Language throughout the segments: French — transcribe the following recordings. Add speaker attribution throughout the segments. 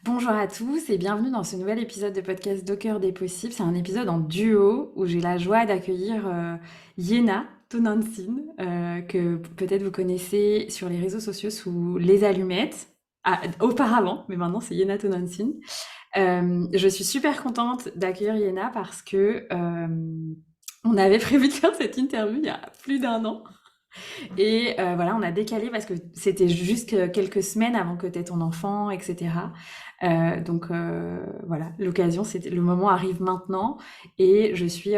Speaker 1: Bonjour à tous et bienvenue dans ce nouvel épisode de podcast Docker des possibles. C'est un épisode en duo où j'ai la joie d'accueillir Yena Tonantzin, que peut-être vous connaissez sur les réseaux sociaux sous Les Allumettes. Ah, auparavant, mais maintenant c'est Yena Tonantzin. Je suis super contente d'accueillir Yena parce que on avait prévu de faire cette interview il y a plus d'un an. Et voilà, on a décalé parce que c'était juste quelques semaines avant que tu aies ton enfant, etc. Voilà, l'occasion, c'est le moment arrive maintenant et je suis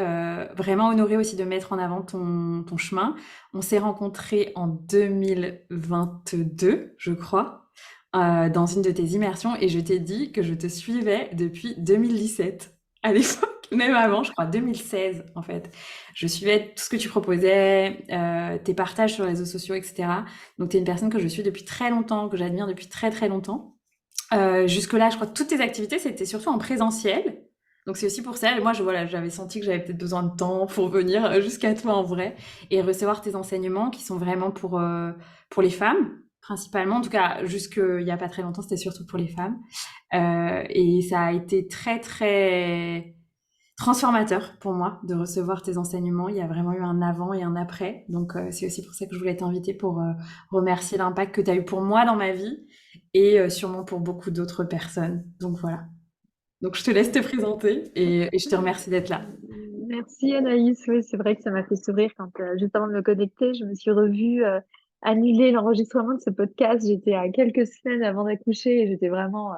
Speaker 1: vraiment honorée aussi de mettre en avant ton chemin. On s'est rencontrés en 2022, je crois, dans une de tes immersions et je t'ai dit que je te suivais depuis 2017. À l'époque, même avant, je crois 2016 en fait. Je suivais tout ce que tu proposais, tes partages sur les réseaux sociaux, etc. Donc, tu es une personne que je suis depuis très longtemps, que j'admire depuis très très longtemps. Jusque-là, je crois que toutes tes activités, c'était surtout en présentiel. Donc, c'est aussi pour ça. Et moi, voilà, j'avais senti que j'avais peut-être besoin de temps pour venir jusqu'à toi en vrai et recevoir tes enseignements qui sont vraiment pour les femmes, principalement. En tout cas, jusqu'il n'y a pas très longtemps, c'était surtout pour les femmes. Et ça a été très, très transformateur pour moi de recevoir tes enseignements. Il y a vraiment eu un avant et un après. Donc, c'est aussi pour ça que je voulais t'inviter pour remercier l'impact que tu as eu pour moi dans ma vie et sûrement pour beaucoup d'autres personnes. Donc, voilà. Donc, je te laisse te présenter et je te remercie d'être là.
Speaker 2: Merci Anaïs, oui, c'est vrai que ça m'a fait sourire quand juste avant de me connecter, je me suis revue annuler l'enregistrement de ce podcast. J'étais à quelques semaines avant d'accoucher et j'étais vraiment,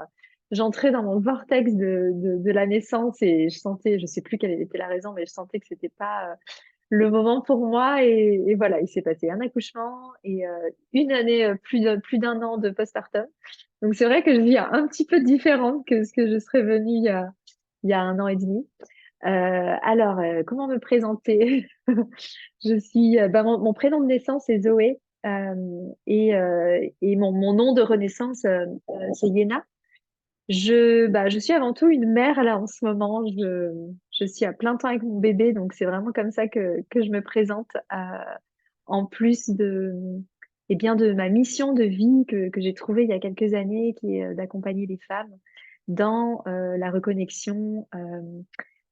Speaker 2: j'entrais dans mon vortex de la naissance et je sentais, je sais plus quelle était la raison, mais je sentais que c'était pas le moment pour moi et voilà, il s'est passé un accouchement et une année, plus d'un an de postpartum. Donc c'est vrai que je vis un petit peu différente que ce que je serais venue il y a un an et demi. Comment me présenter? Je suis, mon prénom de naissance est Zoé et mon nom de renaissance, c'est Yéna. Je suis avant tout une mère là en ce moment. Je suis à plein temps avec mon bébé, donc c'est vraiment comme ça que je me présente. En plus eh bien, de ma mission de vie que j'ai trouvée il y a quelques années, qui est d'accompagner les femmes dans la reconnexion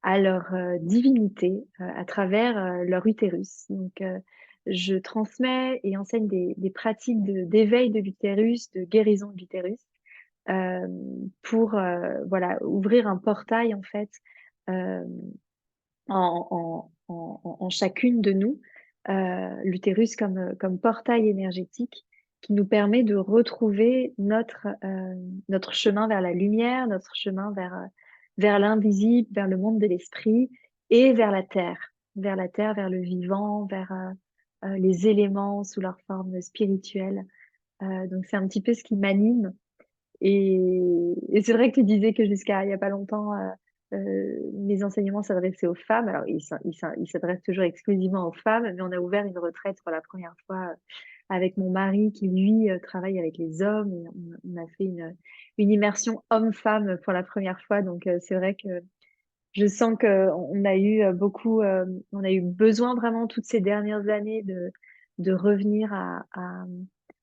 Speaker 2: à leur divinité à travers leur utérus. Donc, je transmets et enseigne des pratiques d'éveil de l'utérus, de guérison de l'utérus, euh, pour voilà, ouvrir un portail en fait euh, en chacune de nous, l'utérus comme portail énergétique qui nous permet de retrouver notre chemin vers la lumière, notre chemin vers l'invisible, vers le monde de l'esprit et vers la terre, vers le vivant, vers les éléments sous leur forme spirituelle. Donc c'est un petit peu ce qui m'anime et c'est vrai que tu disais que jusqu'à il n'y a pas longtemps, mes enseignements s'adressaient aux femmes. Alors, ils s'adressent toujours exclusivement aux femmes, mais on a ouvert une retraite pour la première fois avec mon mari qui, lui, travaille avec les hommes. Et on a fait une immersion homme-femme pour la première fois. Donc, c'est vrai que je sens qu'on a eu on a eu besoin vraiment toutes ces dernières années de revenir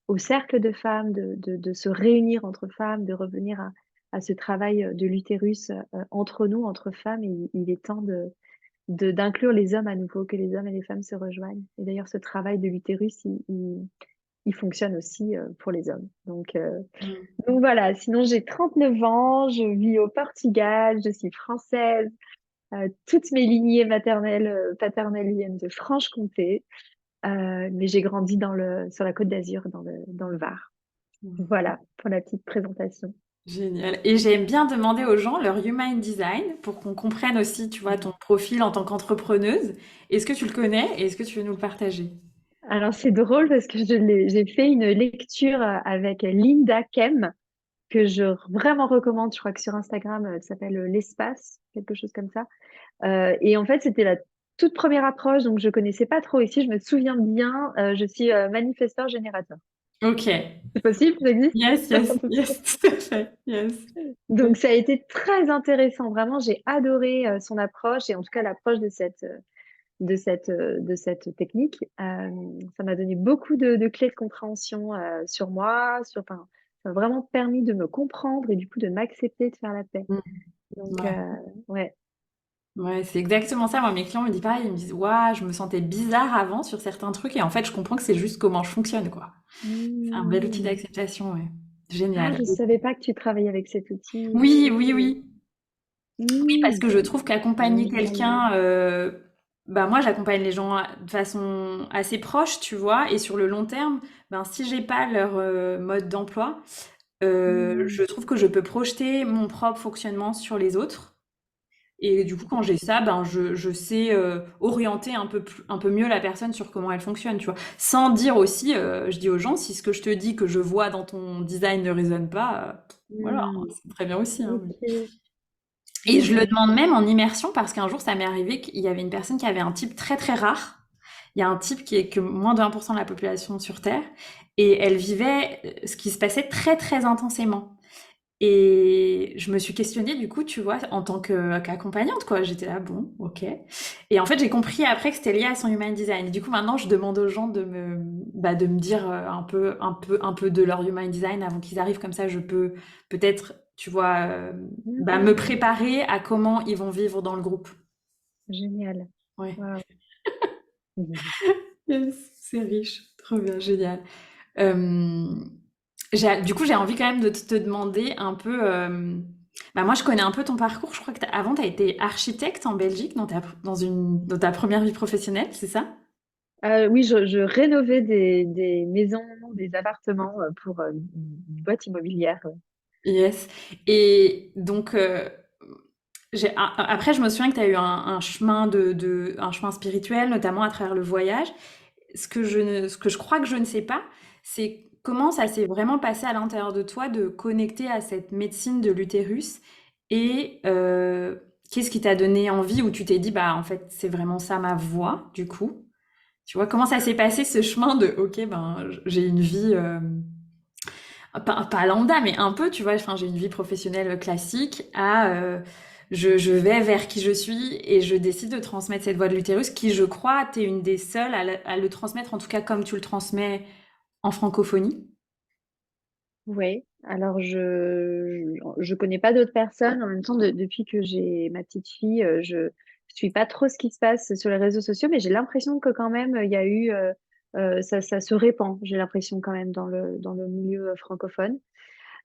Speaker 2: au cercle de femmes, de se réunir entre femmes, de revenir à ce travail de l'utérus entre nous, entre femmes. Et il est temps d'inclure les hommes à nouveau, que les hommes et les femmes se rejoignent. Et d'ailleurs, ce travail de l'utérus, il fonctionne aussi pour les hommes. Donc voilà, sinon j'ai 39 ans, je vis au Portugal, je suis française. Toutes mes lignées maternelles, paternelles viennent de Franche-Comté, mais j'ai grandi sur la Côte d'Azur, dans le Var. Voilà pour la petite présentation.
Speaker 1: Génial. Et j'aime bien demander aux gens leur human design pour qu'on comprenne aussi, tu vois, ton profil en tant qu'entrepreneuse. Est-ce que tu le connais et est-ce que tu veux nous le partager?
Speaker 2: Alors c'est drôle parce que j'ai fait une lecture avec Linda Kem que je vraiment recommande. Je crois que sur Instagram, elle s'appelle L'Espace, quelque chose comme ça. Et en fait, c'était la toute première approche, donc je connaissais pas trop. Ici, je me souviens bien, je suis manifesteur générateur.
Speaker 1: Ok.
Speaker 2: C'est possible, ça existe?
Speaker 1: Yes, yes, yes, tout à fait. Yes.
Speaker 2: Donc, ça a été très intéressant. Vraiment, j'ai adoré son approche et en tout cas l'approche de cette technique. Ça m'a donné beaucoup de clés de compréhension sur moi, enfin, m'a vraiment permis de me comprendre et du coup de m'accepter, de faire la paix.
Speaker 1: Mmh.
Speaker 2: Donc,
Speaker 1: Ouais.
Speaker 2: ouais.
Speaker 1: Ouais, c'est exactement ça. Moi, mes clients me disent pareil, ils me disent, waouh, je me sentais bizarre avant sur certains trucs, et en fait, je comprends que c'est juste comment je fonctionne, quoi. C'est un bel outil
Speaker 2: Mmh.
Speaker 1: d'acceptation, ouais.
Speaker 2: Ah,
Speaker 1: Génial.
Speaker 2: je savais pas que tu travaillais avec cet outil.
Speaker 1: Oui,
Speaker 2: OK.
Speaker 1: oui, oui. Oui, parce que je trouve qu'accompagner
Speaker 2: Génial.
Speaker 1: quelqu'un, bah moi j'accompagne les gens de façon assez proche, tu vois, et sur le long terme, ben si j'ai pas leur mode d'emploi,
Speaker 2: Mmh.
Speaker 1: je trouve que je peux projeter mon propre fonctionnement sur les autres. Et du coup, quand j'ai ça, ben je sais orienter un peu mieux la personne sur comment elle fonctionne, tu vois. Sans dire aussi, je dis aux gens, si ce que je te dis que je vois dans ton design ne résonne pas, voilà, hein,
Speaker 2: Mmh.
Speaker 1: c'est très bien aussi, hein.
Speaker 2: OK.
Speaker 1: Et je le
Speaker 2: Génial.
Speaker 1: demande même en immersion parce qu'un jour, ça m'est arrivé qu'il y avait une personne qui avait un type très très rare. Il y a un type qui est que moins de 1% de la population sur Terre et elle vivait ce qui se passait très très intensément. Et je me suis questionnée du coup, tu vois, en tant qu'accompagnante, quoi. J'étais là, bon, ok. Et en fait, j'ai compris après que c'était lié à son human design. Et du coup, maintenant, je demande aux gens de me dire un peu de leur human design avant qu'ils arrivent. Comme ça, je peux peut-être, tu vois, me
Speaker 2: Mmh.
Speaker 1: préparer à comment ils vont vivre dans le groupe.
Speaker 2: Génial.
Speaker 1: Ouais.
Speaker 2: Waouh. Mmh.
Speaker 1: Yes, c'est riche. Trop bien, génial. Euh, du coup, j'ai envie quand même de te demander un peu. Bah moi, je connais un peu ton parcours. Je crois que avant, tu as été architecte en Belgique dans ta première vie professionnelle, c'est ça?
Speaker 2: Oui, je rénovais des maisons, des appartements pour une boîte immobilière. Ouais.
Speaker 1: Yes. Et donc, après, je me souviens que tu as eu un chemin un chemin spirituel, notamment à travers le voyage. Ce que je crois que je ne sais pas, c'est comment ça s'est vraiment passé à l'intérieur de toi de connecter à cette médecine de l'utérus et qu'est-ce qui t'a donné envie ou tu t'es dit, bah en fait, c'est vraiment ça ma voie, du coup. Tu vois, comment ça s'est passé ce chemin de, ok, ben j'ai une vie, pas lambda, mais un peu, tu vois, enfin, j'ai une vie professionnelle classique à je vais vers qui je suis et je décide de transmettre cette voix de l'utérus qui, je crois, t'es une des seules à le transmettre, en tout cas comme tu le transmets en francophonie.
Speaker 2: Ouais. Alors je connais pas d'autres personnes. En même temps, depuis que j'ai ma petite fille, je suis pas trop ce qui se passe sur les réseaux sociaux, mais j'ai l'impression que quand même il y a eu ça se répand. J'ai l'impression quand même dans le milieu francophone.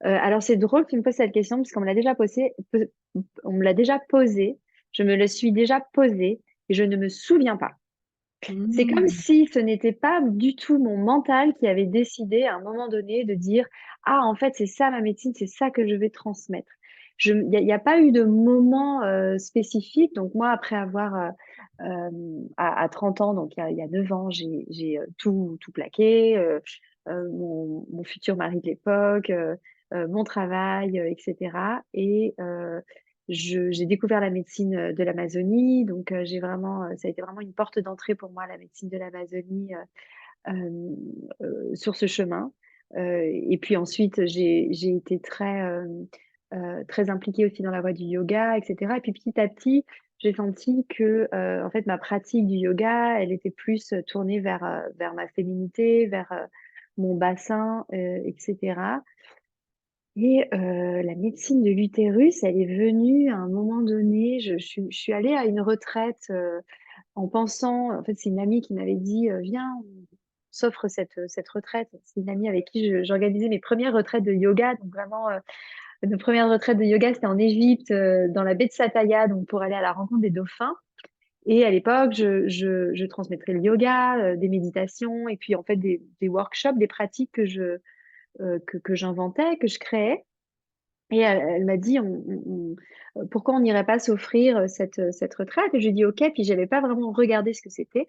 Speaker 2: Alors c'est drôle que tu me poses cette question parce qu'on me l'a déjà on me l'a déjà posé. Je me le suis déjà posé et je ne me souviens pas. C'est comme
Speaker 1: Mmh.
Speaker 2: si ce n'était pas du tout mon mental qui avait décidé à un moment donné de dire: «Ah, en fait, c'est ça ma médecine, c'est ça que je vais transmettre». Il y a pas eu de moment, spécifique. Donc moi, après avoir, à 30 ans, donc il y a 9 ans, j'ai tout plaqué, mon futur mari de l'époque, mon travail, et cetera et j'ai découvert la médecine, de l'Amazonie, donc j'ai vraiment, ça a été vraiment une porte d'entrée pour moi, la médecine de l'Amazonie, sur ce chemin. Et puis ensuite, j'ai été très impliquée aussi dans la voie du yoga et cetera et puis petit à petit, j'ai senti que, en fait, ma pratique du yoga, elle était plus, tournée vers ma féminité, vers, mon bassin, et cetera et la médecine de l'utérus, elle est venue à un moment donné, je suis allée à une retraite, en pensant en fait, c'est une amie qui m'avait dit: «Viens, on s'offre cette retraite». C'est une amie avec qui j'organisais mes premières retraites de yoga, donc vraiment, nos premières retraites de yoga, c'était en Égypte, dans la baie de Pattaya, donc pour aller à la rencontre des dauphins et à l'époque, je transmettrais le yoga, des méditations et puis en fait des workshops, des pratiques que j'inventais, que je créais et elle m'a dit: Pourquoi on n'irait pas s'offrir, cette retraite?» Et je lui ai dit: «OK», puis j'avais pas vraiment regardé ce que c'était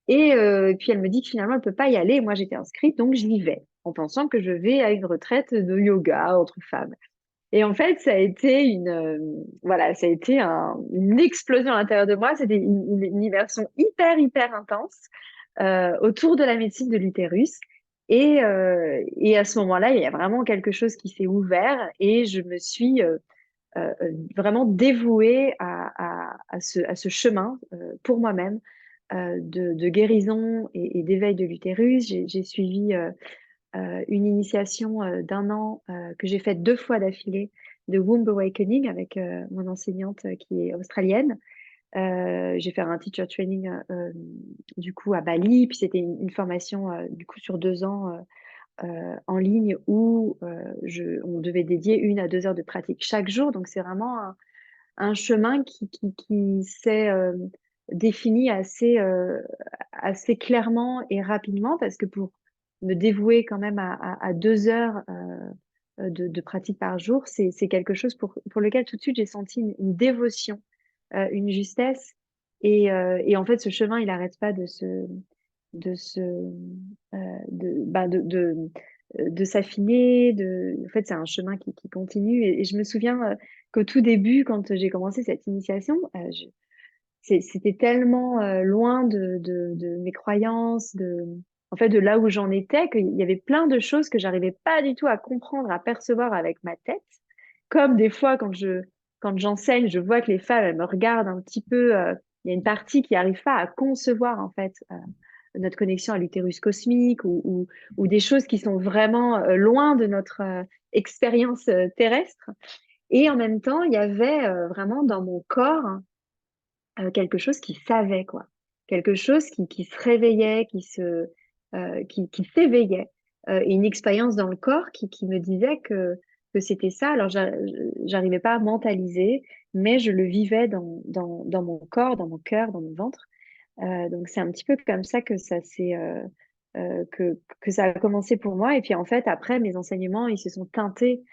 Speaker 2: et puis elle me dit que finalement elle peut pas y aller et moi j'étais inscrite donc j'y vais, en pensant que je vais à une retraite de yoga entre femmes et en fait ça a été voilà, ça a été une explosion à l'intérieur de moi. C'était une immersion hyper, hyper intense, autour de la médecine de l'utérus et à ce moment-là, il y a vraiment quelque chose qui s'est ouvert et je me suis, vraiment dévouée à ce chemin, pour moi-même, de guérison et d'éveil de l'utérus. J'ai suivi, une initiation d'un an que j'ai faite 2 fois d'affilée de Womb Awakening avec mon enseignante qui est australienne. J'ai fait un teacher training du coup à Bali, puis c'était une formation du coup sur 2 ans en ligne où on devait dédier 1 à 2 heures de pratique chaque jour. Donc c'est vraiment un chemin qui s'est défini assez clairement et rapidement parce que pour me dévouer quand même à 2 heures de pratique par jour, c'est quelque chose pour lequel tout de suite j'ai senti une dévotion, une justesse. Et en fait, ce chemin, il n'arrête pas de se, de s'affiner. En fait, c'est un chemin qui continue. Et je me souviens qu'au tout début, quand j'ai commencé cette initiation, c'était tellement loin de mes croyances, en fait, de là où j'en étais, qu'il y avait plein de choses que j'arrivais pas du tout à comprendre, à percevoir avec ma tête. Comme des fois, quand j'enseigne, je vois que les femmes, elles me regardent un petit peu. Il y a une partie qui n'arrive pas à concevoir, en fait, notre connexion à l'utérus cosmique ou des choses qui sont vraiment loin de notre expérience terrestre. Et en même temps, il y avait vraiment dans mon corps quelque chose qui savait, quoi. Quelque chose qui se réveillait, qui s'éveillait. Et une expérience dans le corps qui me disait que c'était ça. Alors, j'arrivais pas à mentaliser, mais je le vivais dans mon corps, dans mon cœur, dans mon ventre. Donc, c'est un petit peu comme ça que que ça a commencé pour moi. Et puis, en fait, après, mes enseignements, ils se sont teintés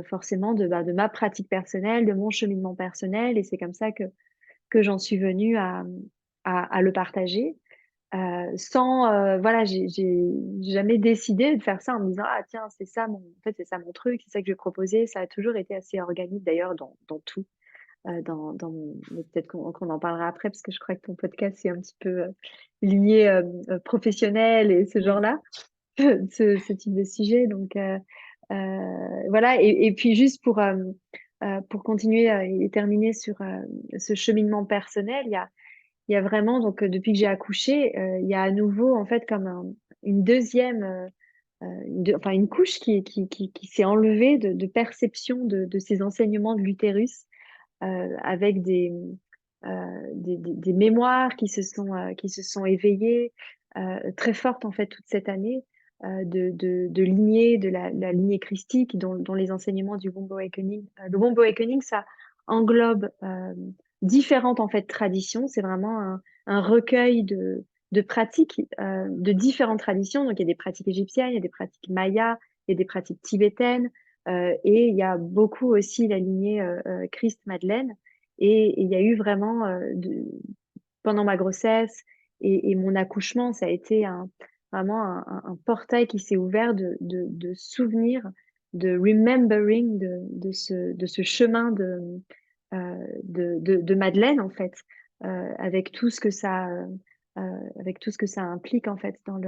Speaker 2: forcément de ma pratique personnelle, de mon cheminement personnel. Et c'est comme ça que j'en suis venue à le partager. Sans, voilà, j'ai jamais décidé de faire ça en me disant, ah tiens, en fait, c'est ça mon truc, c'est ça que je vais proposer. Ça a toujours été assez organique d'ailleurs dans tout. Mais peut-être qu'on en parlera après parce que je crois que ton podcast est un petit peu lié professionnel et ce
Speaker 1: Oui.
Speaker 2: genre-là, ce type de sujet. Donc voilà. Et puis juste pour continuer et terminer sur ce cheminement personnel, il y a vraiment, donc depuis que j'ai accouché, il y a à nouveau, en fait, comme une deuxième, enfin une couche qui s'est enlevée de perception de ces enseignements de l'utérus, avec des mémoires qui se sont éveillées très fortes, en fait, toute cette année, de lignée, la lignée christique, dont les enseignements du Womb Awakening. Le Womb Awakening, ça englobe différentes en fait traditions. C'est vraiment un recueil de pratiques de différentes traditions. Donc il y a des pratiques égyptiennes, il y a des pratiques mayas, il y a des pratiques tibétaines, et il y a beaucoup aussi la lignée Christ-Madeleine. Et il y a eu vraiment pendant ma grossesse et mon accouchement, ça a été vraiment un portail qui s'est ouvert de souvenirs, de remembering de ce chemin de Madeleine, en fait, avec tout ce que avec tout ce que ça implique, en fait, dans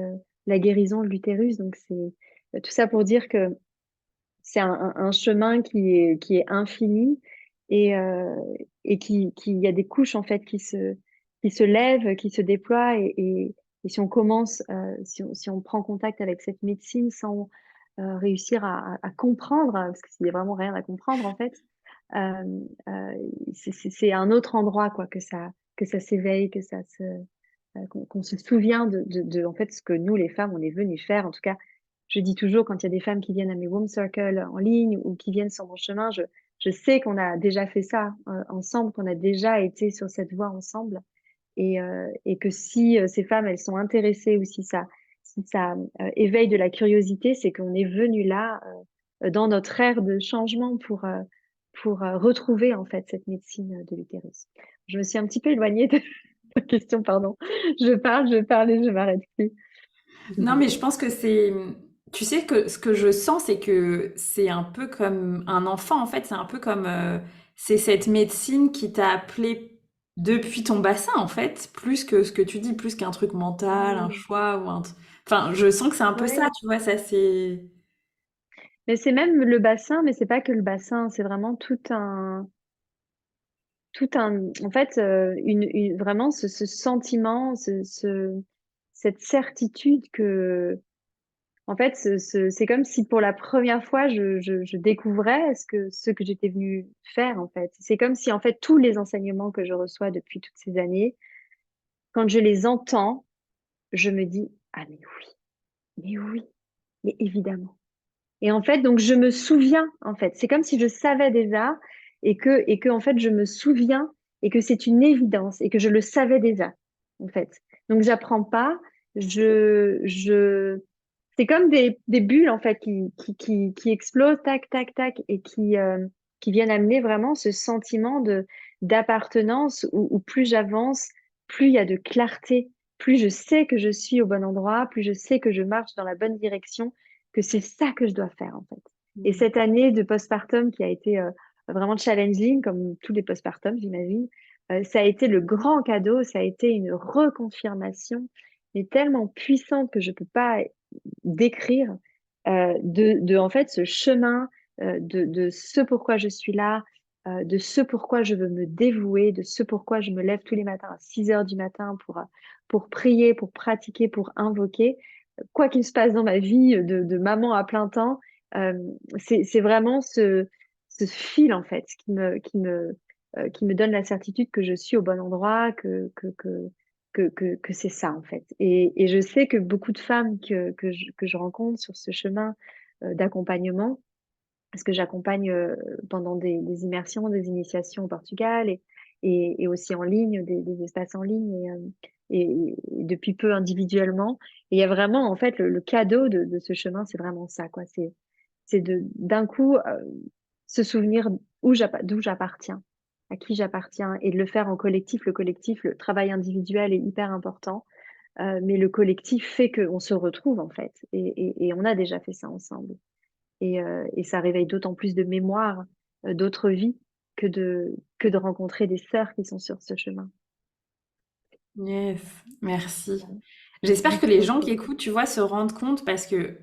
Speaker 2: la guérison de l'utérus. Donc, c'est tout ça pour dire que c'est un chemin qui est infini et, il y a des couches, en fait, qui se lèvent, qui se déploient. Et si on commence, si on prend contact avec cette médecine sans réussir à comprendre, parce qu'il n'y a vraiment rien à comprendre, en fait, euh, euh, c'est un autre endroit quoi que ça s'éveille, qu'on se souvient en fait ce que nous les femmes on est venues faire. En tout cas, je dis toujours quand il y a des femmes qui viennent à mes Womb Circle en ligne ou qui viennent sur mon chemin, je sais qu'on a déjà fait ça ensemble, qu'on a déjà été sur cette voie ensemble, et que si ces femmes elles sont intéressées ou si ça éveille de la curiosité, c'est qu'on est venu là dans notre ère de changement pour retrouver en fait cette médecine de l'utérus. Je me suis un petit peu éloignée de la question, pardon. Je parle et je m'arrête plus.
Speaker 1: Non, mais je pense que c'est... Tu sais que ce que je sens, c'est que c'est un peu comme un enfant, en fait. C'est un peu comme... c'est cette médecine qui t'a appelé depuis ton bassin, en fait, plus que ce que tu dis, plus qu'un truc mental, un
Speaker 2: Mm.
Speaker 1: choix ou un... Enfin, je sens que c'est un peu ça,
Speaker 2: Ouais.
Speaker 1: tu vois, ça c'est...
Speaker 2: Mais c'est même le bassin, mais c'est pas que le bassin, c'est vraiment en fait, vraiment ce sentiment, cette certitude En fait, c'est comme si pour la première fois, je découvrais ce que j'étais venue faire, en fait. C'est comme si, en fait, tous les enseignements que je reçois depuis toutes ces années, quand je les entends, je me dis, ah, mais oui, mais évidemment. Et en fait, donc, je me souviens, en fait. C'est comme si je savais déjà et que, en fait, je me souviens et que c'est une évidence et que je le savais déjà, en fait. Donc, j'apprends pas, je, c'est comme des bulles, en fait, qui explosent, tac, tac, tac, et qui viennent amener vraiment ce sentiment d'appartenance où plus j'avance, plus il y a de clarté, plus je sais que je suis au bon endroit, plus je sais que je marche dans la bonne direction, que c'est ça que je dois faire, en fait. Et
Speaker 1: Mm.
Speaker 2: cette année de postpartum qui a été vraiment challenging, comme tous les postpartums, j'imagine, ça a été le grand cadeau, ça a été une reconfirmation, mais tellement puissante que je peux pas décrire en fait ce chemin de ce pourquoi je suis là, de ce pourquoi je veux me dévouer, de ce pourquoi je me lève tous les matins à 6 heures du matin pour prier, pour pratiquer, pour invoquer. Quoi qu'il se passe dans ma vie de maman à plein temps, euh, c'est vraiment ce fil en fait qui me donne la certitude que je suis au bon endroit, que c'est ça en fait. Et je sais que beaucoup de femmes que je rencontre sur ce chemin d'accompagnement, parce que j'accompagne pendant des immersions, des initiations au Portugal et aussi en ligne, des espaces en ligne et depuis peu individuellement. Et il y a vraiment en fait le cadeau de ce chemin, c'est vraiment ça quoi. C'est d'un coup se souvenir d'où j'appartiens, à qui j'appartiens, et de le faire en collectif. Le collectif, le travail individuel est hyper important, mais le collectif fait qu'on se retrouve en fait, et on a déjà fait ça ensemble. Et ça réveille d'autant plus de mémoires d'autres vies que de rencontrer des sœurs qui sont sur ce chemin.
Speaker 1: Yes, merci.
Speaker 2: Voilà.
Speaker 1: J'espère que
Speaker 2: Merci
Speaker 1: les gens qui
Speaker 2: beaucoup.
Speaker 1: écoutent, tu vois, se rendent compte parce que,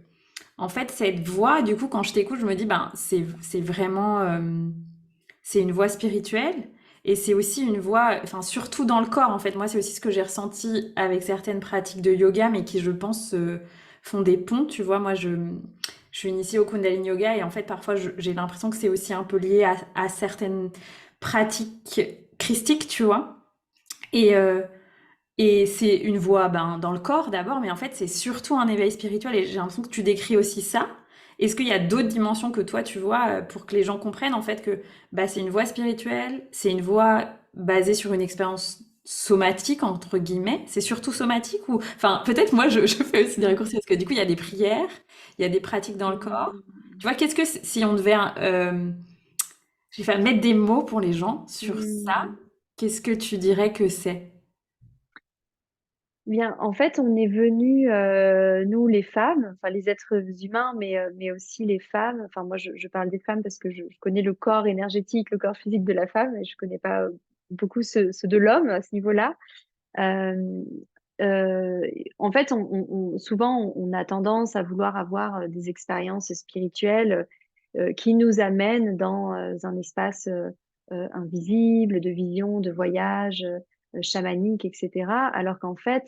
Speaker 1: en fait, cette voix, du coup, quand je t'écoute, je me dis, ben, c'est vraiment, c'est une voix spirituelle et c'est aussi une voix, enfin, surtout dans le corps, en fait. Moi, c'est aussi ce que j'ai ressenti avec certaines pratiques de yoga, mais qui, je pense, font des ponts, tu vois. Moi, je suis initiée au Kundalini Yoga et en fait, parfois, j'ai l'impression que c'est aussi un peu lié à certaines pratiques christiques, tu vois. Et, euh, et c'est une voix ben, dans le corps d'abord, mais en fait, c'est surtout un éveil spirituel et j'ai l'impression que tu décris aussi ça. Est-ce qu'il y a d'autres dimensions que toi, tu vois, pour que les gens comprennent en fait que bah, c'est une voie spirituelle, c'est une voie basée sur une expérience somatique, entre guillemets. C'est surtout somatique ou... Enfin, peut-être moi, je fais aussi des raccourcis parce que du coup, il y a des prières, il y a des pratiques dans le corps. Tu vois, qu'est-ce que, si on devait, je vais faire mettre des mots pour les gens sur ça,
Speaker 2: Hmm.
Speaker 1: qu'est-ce que tu dirais que c'est?
Speaker 2: Bien, en fait, on est venus, nous les femmes, enfin les êtres humains, mais aussi les femmes. Enfin, moi, je parle des femmes parce que je connais le corps énergétique, le corps physique de la femme, et je connais pas beaucoup ceux de l'homme à ce niveau-là. Euh, euh, En fait, souvent, on a tendance à vouloir avoir des expériences spirituelles qui nous amènent dans un espace invisible, de vision, de voyage, chamanique, etc. Alors qu'en fait,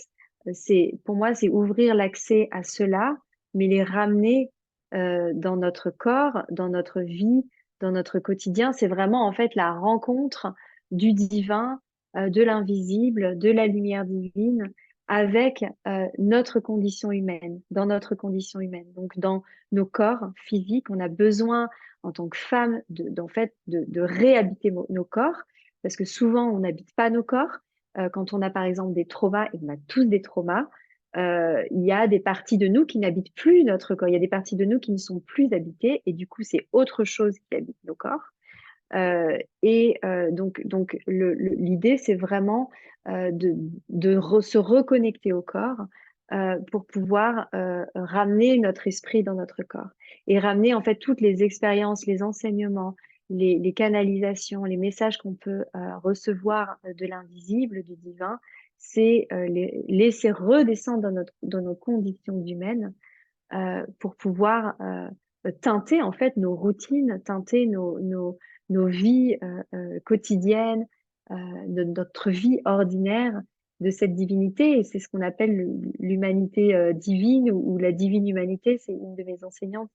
Speaker 2: pour moi, c'est ouvrir l'accès à cela, mais les ramener dans notre corps, dans notre vie, dans notre quotidien. C'est vraiment en fait la rencontre du divin, de l'invisible, de la lumière divine, avec notre condition humaine, dans notre condition humaine. Donc, dans nos corps physiques, on a besoin, en tant que femme, d'en fait, de réhabiter nos corps, parce que souvent, on n'habite pas nos corps. Quand on a, par exemple, des traumas, et on a tous des traumas, il y a des parties de nous qui n'habitent plus notre corps. Il y a des parties de nous qui ne sont plus habitées, et du coup, c'est autre chose qui habite nos corps. Donc l'idée, c'est vraiment se reconnecter au corps pour pouvoir ramener notre esprit dans notre corps et ramener en fait toutes les expériences, les enseignements, les canalisations, les messages qu'on peut recevoir de l'invisible, du divin, c'est les laisser redescendre dans nos conditions humaines pour pouvoir teinter en fait nos routines, teinter nos vies quotidiennes, notre vie ordinaire de cette divinité, et c'est ce qu'on appelle l'humanité divine ou la divine humanité. C'est une de mes enseignantes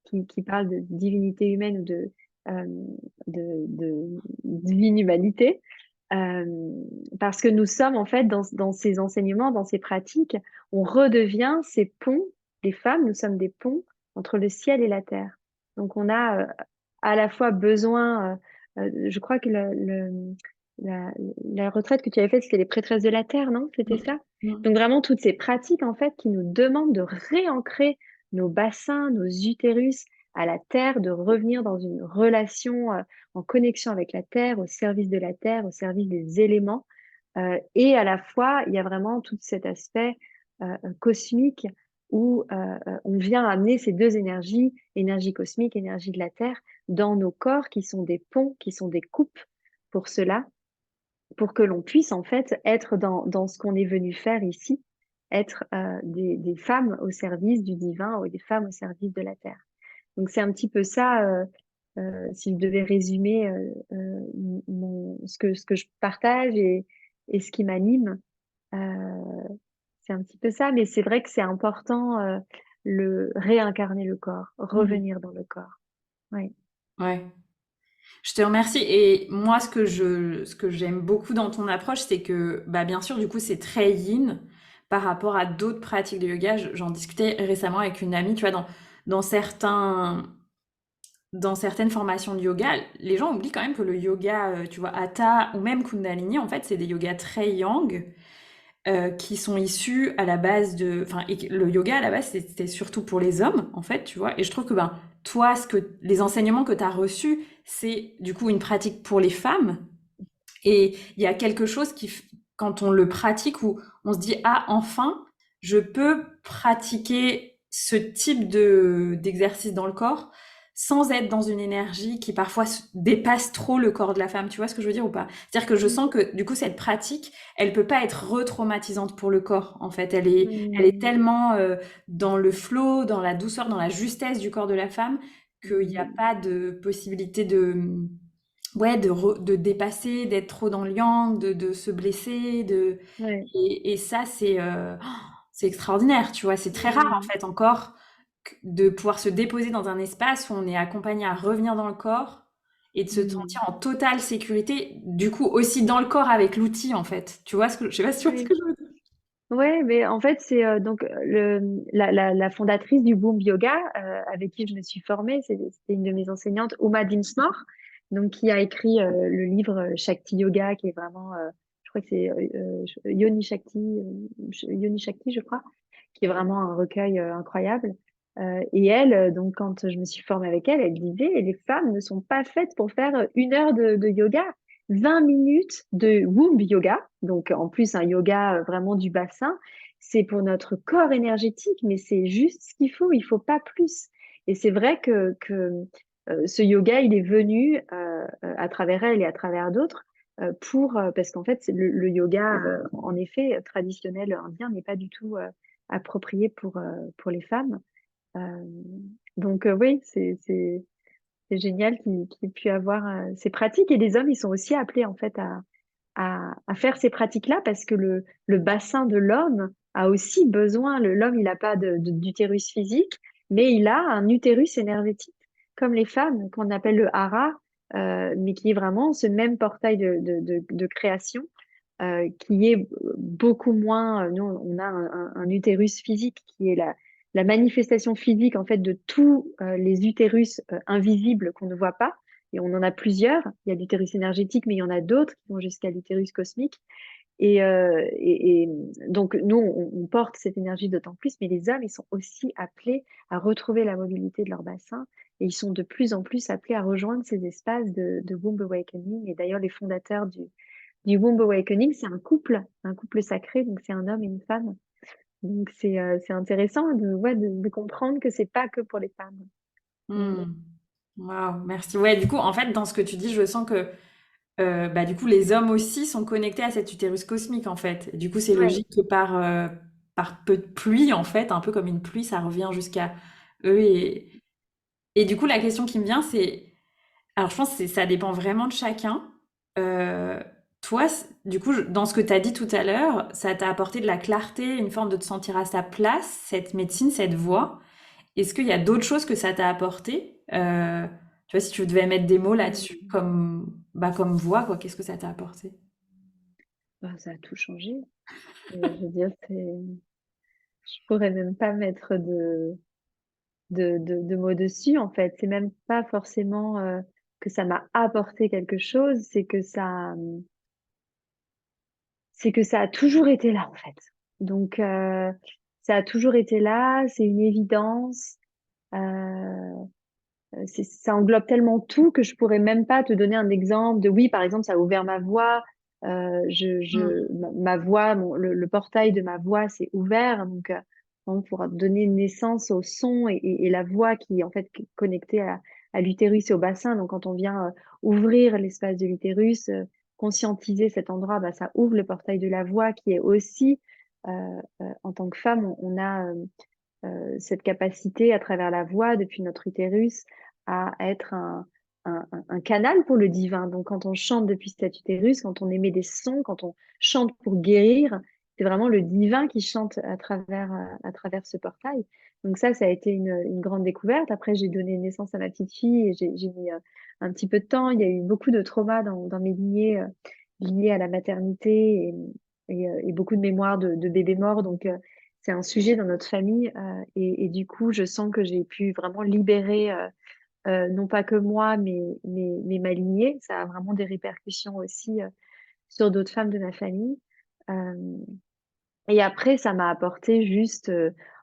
Speaker 2: qui parle de divinité humaine ou euh, de divine humanité. Euh, Parce que nous sommes en fait dans ces enseignements, dans ces pratiques, on redevient ces ponts, les femmes, nous sommes des ponts entre le ciel et la terre. Donc on a à la fois besoin, je crois que la, la retraite que tu avais faite, c'était les prêtresses de la terre, non? C'était ça?
Speaker 1: Mm.
Speaker 2: Donc vraiment toutes ces pratiques en fait qui nous demandent de réancrer nos bassins, nos utérus à la terre, de revenir dans une relation en connexion avec la terre, au service de la terre, au service des éléments. Et à la fois, il y a vraiment tout cet aspect cosmique où on vient amener ces deux énergies, énergie cosmique, énergie de la terre, dans nos corps qui sont des ponts, qui sont des coupes pour cela, pour que l'on puisse en fait être dans ce qu'on est venu faire ici, être des femmes au service du divin ou des femmes au service de la terre. Donc c'est un petit peu ça, si je devais résumer ce que je partage et ce qui m'anime, c'est un petit peu ça. Mais c'est vrai que c'est important le réincarner le corps,
Speaker 1: Mm.
Speaker 2: revenir dans le corps. Oui.
Speaker 1: Ouais. Je te remercie. Et moi, ce que j'aime beaucoup dans ton approche, c'est que, bah, bien sûr, du coup, c'est très yin par rapport à d'autres pratiques de yoga. J'en discutais récemment avec une amie, tu vois, dans dans certaines formations de yoga, les gens oublient quand même que le yoga, tu vois, Hatha ou même Kundalini, en fait, c'est des yogas très yang qui sont issus à la base de... Enfin, et le yoga, à la base, c'était surtout pour les hommes, en fait, tu vois. Et je trouve que, ben, toi, les enseignements que tu as reçus, c'est du coup une pratique pour les femmes. Et il y a quelque chose quand on le pratique, où on se dit, ah, enfin, je peux pratiquer ce type d'exercice dans le corps sans être dans une énergie qui parfois dépasse trop le corps de la femme. Tu vois ce que je veux dire ou pas? C'est-à-dire que je sens que du coup cette pratique, elle peut pas être retraumatisante pour le corps. En fait, elle est
Speaker 2: Mm.
Speaker 1: tellement dans le flow, dans la douceur, dans la justesse du corps de la femme qu'il n'y a
Speaker 2: Mm.
Speaker 1: pas de possibilité ouais, de dépasser, d'être trop dans le yang, de se blesser,
Speaker 2: Ouais.
Speaker 1: et ça, c'est extraordinaire, tu vois. C'est très rare, en
Speaker 2: Mm.
Speaker 1: fait, encore, de pouvoir se déposer dans un espace où on est accompagné à revenir dans le corps et de se
Speaker 2: Mm.
Speaker 1: sentir en totale sécurité, du coup, aussi dans le corps avec l'outil, en fait. Tu vois je sais pas si tu vois ce que
Speaker 2: Oui.
Speaker 1: je veux dire.
Speaker 2: Ouais, mais en fait, c'est donc la fondatrice du Boom Yoga, avec qui je me suis formée, c'était une de mes enseignantes, Uma Dinsmore, donc qui a écrit le livre Shakti Yoga, qui est vraiment, je crois que c'est Yoni Shakti, je crois, qui est vraiment un recueil incroyable. Et elle, donc quand je me suis formée avec elle, elle disait, les femmes ne sont pas faites pour faire 1 heure de yoga. 20 minutes de womb yoga, donc en plus un yoga vraiment du bassin, c'est pour notre corps énergétique, mais c'est juste ce il faut pas plus. Et c'est vrai que ce yoga, il est venu à travers elle et à travers d'autres parce qu'en fait, le yoga, en effet, traditionnel indien n'est pas du tout approprié pour les femmes. Euh, donc oui, c'est génial qu'il puisse avoir ces pratiques. Et les hommes, ils sont aussi appelés en fait à faire ces pratiques-là parce que le bassin de l'homme a aussi besoin. L'homme, il n'a pas d'utérus physique, mais il a un utérus énergétique, comme les femmes, qu'on appelle le hara, mais qui est vraiment ce même portail de création. Qui est beaucoup moins. Nous, on a un utérus physique qui est la manifestation physique en fait de tous les utérus invisibles qu'on ne voit pas. Et on en a plusieurs. Il y a l'utérus énergétique, mais il y en a d'autres qui vont jusqu'à l'utérus cosmique. Et donc, nous, on porte cette énergie d'autant plus, mais les hommes, ils sont aussi appelés à retrouver la mobilité de leur bassin. Et ils sont de plus en plus appelés à rejoindre ces espaces de Womb Awakening. Et d'ailleurs, les fondateurs du Womb Awakening, c'est un couple sacré, donc c'est un homme et une femme. Donc c'est intéressant ouais, de comprendre que c'est pas que pour les femmes. Mm.
Speaker 1: Hmm. Waouh, merci. Ouais, du coup, en fait, dans ce que tu dis, je sens que bah, du coup, les hommes aussi sont connectés à cet utérus cosmique, en fait. Et du coup, c'est
Speaker 2: Ouais.
Speaker 1: logique que par peu de pluie, en fait, un peu comme une pluie, ça revient jusqu'à eux. Et du coup, la question qui me vient, c'est... Alors, je pense que ça dépend vraiment de chacun. Euh, toi, du coup, dans ce que tu as dit tout à l'heure, ça t'a apporté de la clarté, une forme de te sentir à sa place, cette médecine, cette voix. Est-ce qu'il y a d'autres choses que ça t'a apporté? Tu vois, si tu devais mettre des mots là-dessus,
Speaker 2: Mm.
Speaker 1: comme voix, quoi, qu'est-ce que ça t'a apporté?
Speaker 2: Ben, ça a tout changé. Je veux dire, je pourrais même pas mettre de mots dessus, en fait. C'est même pas forcément que ça m'a apporté quelque chose, c'est que ça a toujours été là, en fait. Donc, ça a toujours été là, c'est une évidence. Euh, Ça englobe tellement tout que je pourrais même pas te donner un exemple de oui, par exemple, ça a ouvert ma voix.
Speaker 1: Hmm.
Speaker 2: Ma voix, le portail de ma voix s'est ouvert. Donc, pour donner naissance au son et la voix qui est en fait connectée à l'utérus et au bassin. Donc, quand on vient ouvrir l'espace de l'utérus, conscientiser cet endroit, bah, ça ouvre le portail de la voix qui est aussi, en tant que femme, on a cette capacité à travers la voix, depuis notre utérus, à être un canal pour le divin. Donc, quand on chante depuis cet utérus, quand on émet des sons, quand on chante pour guérir, c'est vraiment le divin qui chante à travers ce portail. Donc ça a été une grande découverte. Après, j'ai donné naissance à ma petite fille et j'ai mis un petit peu de temps. Il y a eu beaucoup de traumas dans mes lignées, liées à la maternité et beaucoup de mémoires de bébés morts. Donc, c'est un sujet dans notre famille et du coup, je sens que j'ai pu vraiment libérer, non pas que moi, mais ma lignée. Ça a vraiment des répercussions aussi sur d'autres femmes de ma famille. Euh, et après, ça m'a apporté juste,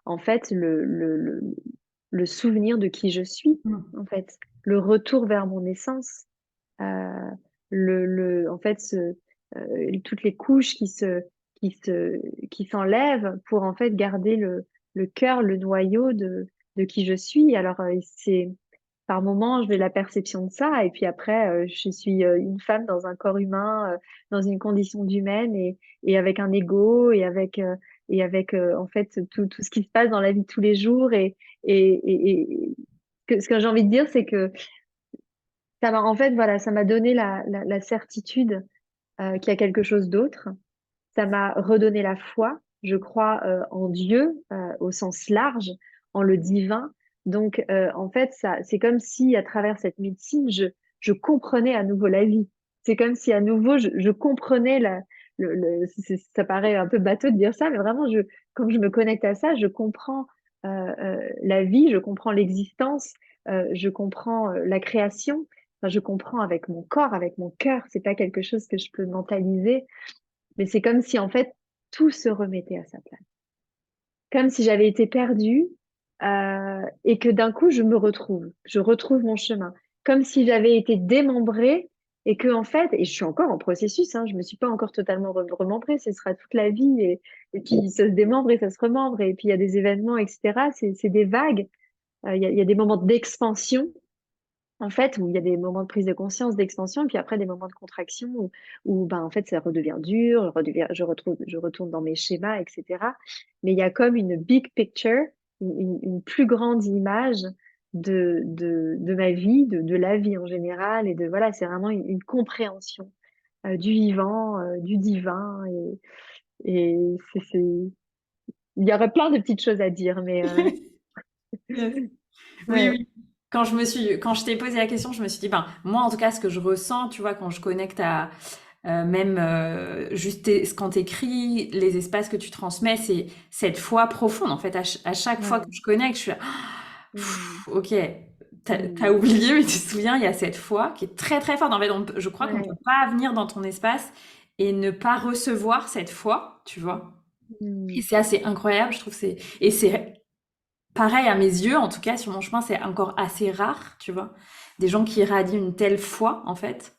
Speaker 2: en fait, le souvenir de qui je suis,
Speaker 1: Hmm.
Speaker 2: en fait, le retour vers mon essence, euh, en fait, toutes les couches qui se, qui s'enlèvent pour en fait garder le cœur, le noyau de qui je suis. Alors, c'est par moments, je vais la perception de ça, et puis après, je suis une femme dans un corps humain, dans une condition d'humaine, et avec un ego, et avec en fait tout ce qui se passe dans la vie de tous les jours. Et ce que j'ai envie de dire, c'est que ça m'a en fait, voilà, ça m'a donné la certitude qu'il y a quelque chose d'autre. Ça m'a redonné la foi. Je crois en Dieu au sens large, en le divin. Donc, en fait, c'est comme si à travers cette médecine, je comprenais à nouveau la vie. C'est comme si à nouveau, je comprenais ça paraît un peu bateau de dire ça, mais vraiment, quand je me connecte à ça, je comprends la vie, je comprends l'existence, je comprends la création. Enfin, je comprends avec mon corps, avec mon cœur. C'est pas quelque chose que je peux mentaliser, mais c'est comme si en fait tout se remettait à sa place. Comme si j'avais été perdue et que d'un coup je me retrouve. Je retrouve mon chemin. Comme si j'avais été démembrée et que en fait, et je suis encore en processus, hein, je me suis pas encore totalement remembrée, ce sera toute la vie et puis ça se démembre et ça se remembre et puis il y a des événements, etc. C'est des vagues. Il y a des moments d'expansion en fait, où il y a des moments de prise de conscience, d'expansion, et puis après des moments de contraction où ben, en fait, ça redevient dur, je retourne dans mes schémas, etc. Mais il y a comme une big picture, une plus grande image de ma vie, de la vie en général, et voilà, c'est vraiment une compréhension du vivant, du divin, et il y aurait plein de petites choses à dire, mais
Speaker 1: Yes. Oui,
Speaker 2: ouais,
Speaker 1: oui. Quand je t'ai posé la question, je me suis dit, ben, moi, en tout cas, ce que je ressens, tu vois, quand je connecte à, même juste ce qu'on t'écrit, les espaces que tu transmets, c'est cette foi profonde. En fait, à chaque fois que
Speaker 2: ouais.
Speaker 1: je connecte, je suis là,
Speaker 2: Mm,
Speaker 1: ok, t'as
Speaker 2: mm,
Speaker 1: oublié, mais tu te souviens, il y a cette foi qui est très très forte. En fait, je crois qu'on ne peut
Speaker 2: ouais.
Speaker 1: pas venir dans ton espace et ne pas recevoir cette foi, tu vois. Et
Speaker 2: Mm.
Speaker 1: c'est assez incroyable, je trouve. Et c'est pareil à mes yeux, en tout cas, sur mon chemin, c'est encore assez rare, tu vois. Des gens qui irradient une telle foi, en fait.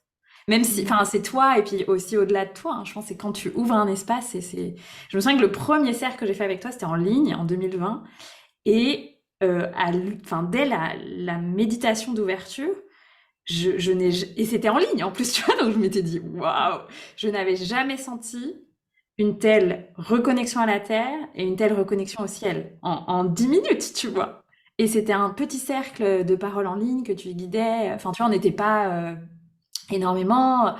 Speaker 1: Même si,
Speaker 2: Mm.
Speaker 1: enfin, c'est toi, et puis aussi au-delà de toi, hein, je pense que c'est quand tu ouvres un espace, Je me souviens que le premier cercle que j'ai fait avec toi, c'était en ligne, en 2020, et enfin, dès la méditation d'ouverture, je n'ai, et c'était en ligne, en plus, tu vois, donc je m'étais dit, waouh, je n'avais jamais senti une telle reconnexion à la terre et une telle reconnexion au ciel en 10 minutes, tu vois. Et c'était un petit cercle de paroles en ligne que tu guidais. Enfin, tu vois, on n'était pas énormément,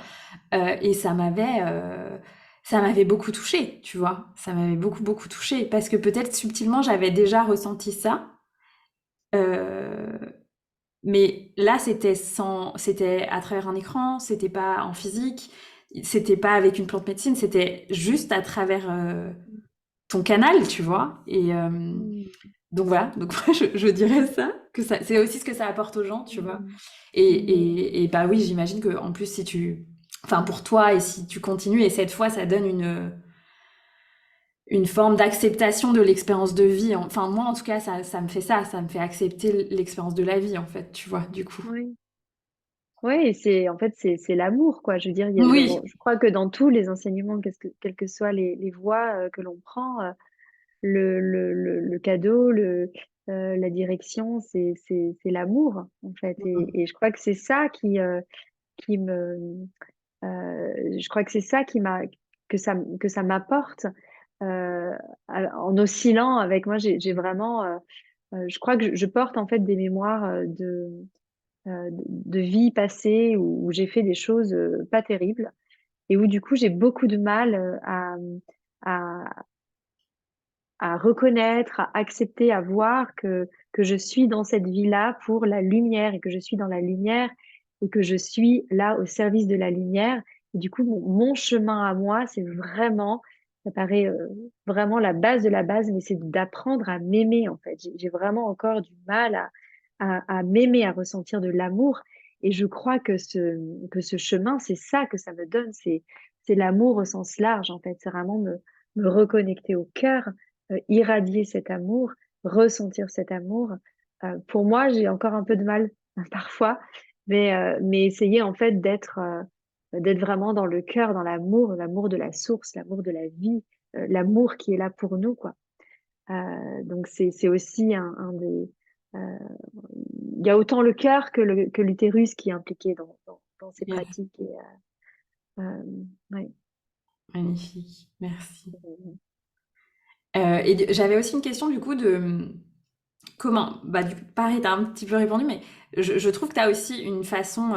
Speaker 1: et ça m'avait beaucoup touchée, tu vois. Ça m'avait beaucoup, beaucoup touchée parce que peut-être subtilement, j'avais déjà ressenti ça. Euh, mais là, c'était à travers un écran, c'était pas en physique, c'était pas avec une plante médecine, c'était juste à travers ton canal, tu vois. Et
Speaker 2: Mm.
Speaker 1: donc voilà, donc moi, je dirais ça, que ça, c'est aussi ce que ça apporte aux gens, tu vois.
Speaker 2: Mm.
Speaker 1: Et,
Speaker 2: Mm.
Speaker 1: bah oui, j'imagine que en plus, si tu, enfin pour toi, et si tu continues, et cette fois, ça donne une forme d'acceptation de l'expérience de vie. Enfin, moi, en tout cas, ça me fait ça, ça me fait accepter l'expérience de la vie, en fait, tu vois, du coup.
Speaker 2: Oui. Oui, et en fait, c'est l'amour, quoi. Je veux dire,
Speaker 1: Oui,
Speaker 2: bon, je crois que dans tous les enseignements, quelles que soient les voies que l'on prend, le cadeau, la direction, c'est l'amour, en fait. Et je crois que c'est ça qui me, je crois que c'est ça que ça m'apporte euh, en oscillant avec moi. J'ai vraiment, je crois que je porte en fait des mémoires de vie passée où j'ai fait des choses pas terribles et où du coup j'ai beaucoup de mal à, à reconnaître, à accepter, à voir que je suis dans cette vie-là pour la lumière et que je suis dans la lumière et que je suis là au service de la lumière. Et du coup, mon chemin à moi, c'est vraiment, ça paraît vraiment la base de la base, mais c'est d'apprendre à m'aimer en fait. J'ai vraiment encore du mal à m'aimer, à ressentir de l'amour. Et je crois que ce chemin, c'est ça que ça me donne, c'est l'amour au sens large en fait. C'est vraiment me reconnecter au cœur, irradier cet amour, ressentir cet amour. Pour moi, j'ai encore un peu de mal parfois, mais essayer en fait d'être vraiment dans le cœur, dans l'amour, l'amour de la source, l'amour de la vie, l'amour qui est là pour nous, quoi. Donc c'est aussi un des il y a autant le cœur que l'utérus qui est impliqué dans ces
Speaker 1: yes,
Speaker 2: pratiques ouais.
Speaker 1: magnifique, merci. J'avais aussi une question du coup de comment, bah pareil, t'as un petit peu répondu, mais je trouve que t'as aussi une façon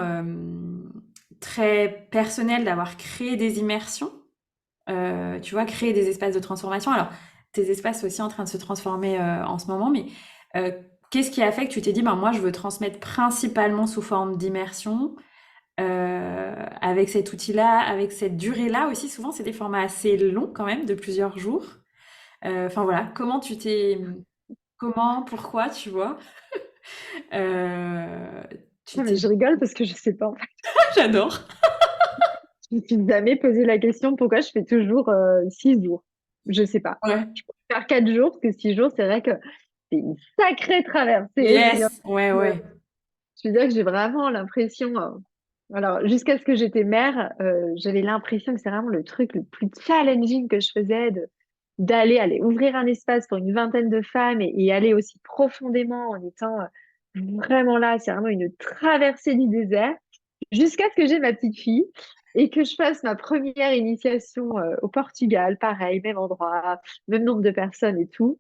Speaker 1: très personnelle d'avoir créé des immersions, tu vois, créer des espaces de transformation. Alors, tes espaces sont aussi en train de se transformer en ce moment, mais euh, qu'est-ce qui a fait que tu t'es dit, ben moi, je veux transmettre principalement sous forme d'immersion, avec cet outil-là, avec cette durée-là aussi. Souvent, c'est des formats assez longs quand même, de plusieurs jours. Enfin voilà, comment, pourquoi, tu vois. Euh, tu
Speaker 2: Non, mais
Speaker 1: t'es...
Speaker 2: je rigole parce que je sais pas.
Speaker 1: J'adore.
Speaker 2: Je me suis jamais posé la question pourquoi je fais toujours 6 jours. Je sais pas.
Speaker 1: Ouais.
Speaker 2: Je pourrais faire 4 jours, parce que 6 jours, c'est vrai que c'est une sacrée traversée.
Speaker 1: Yes, ouais,
Speaker 2: Euh,
Speaker 1: ouais.
Speaker 2: je veux dire que j'ai vraiment l'impression. Alors, jusqu'à ce que j'étais mère, j'avais l'impression que c'est vraiment le truc le plus challenging que je faisais aller ouvrir un espace pour une vingtaine de femmes et aller aussi profondément en étant vraiment là. C'est vraiment une traversée du désert jusqu'à ce que j'ai ma petite fille et que je fasse ma première initiation au Portugal, pareil, même endroit, même nombre de personnes et tout.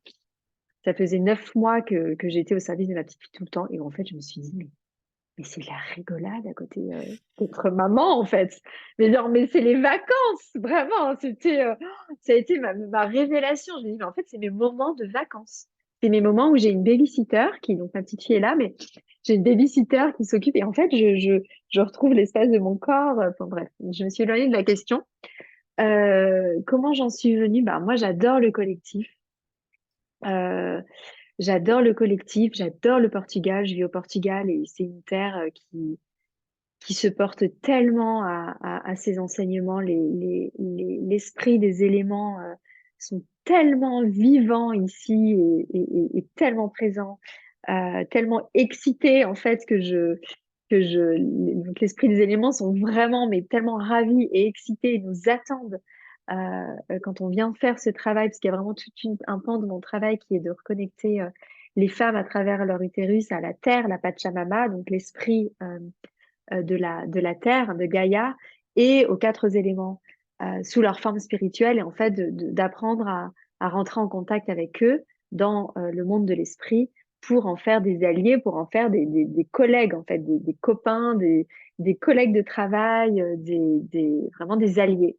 Speaker 2: Ça faisait 9 mois que j'étais au service de ma petite fille tout le temps. Et en fait, je me suis dit, mais c'est de la rigolade à côté d'être maman, en fait. Mais genre, mais c'est les vacances, vraiment. Ça a été ma révélation. Je me dis, mais en fait, c'est mes moments de vacances. C'est mes moments où j'ai une babysitter donc ma petite fille est là, mais j'ai une babysitter qui s'occupe. Et en fait, je retrouve l'espace de mon corps. Enfin bref, je me suis éloignée de la question. Comment j'en suis venue? Bah, moi, j'adore le collectif. Euh, J'adore le collectif, j'adore le Portugal. Je vis au Portugal et c'est une terre qui se porte tellement à ces enseignements. L'esprit des éléments sont tellement vivants ici et tellement présents, tellement excités en fait donc l'esprit des éléments sont vraiment mais tellement ravis et excités et nous attendent quand on vient faire ce travail, parce qu'il y a vraiment un pan de mon travail qui est de reconnecter les femmes à travers leur utérus à la terre, la Pachamama, donc l'esprit de la terre, de Gaïa, et aux 4 éléments sous leur forme spirituelle, et en fait d'apprendre à rentrer en contact avec eux dans le monde de l'esprit pour en faire des alliés, pour en faire des collègues, en fait, des copains, des collègues de travail, vraiment des alliés.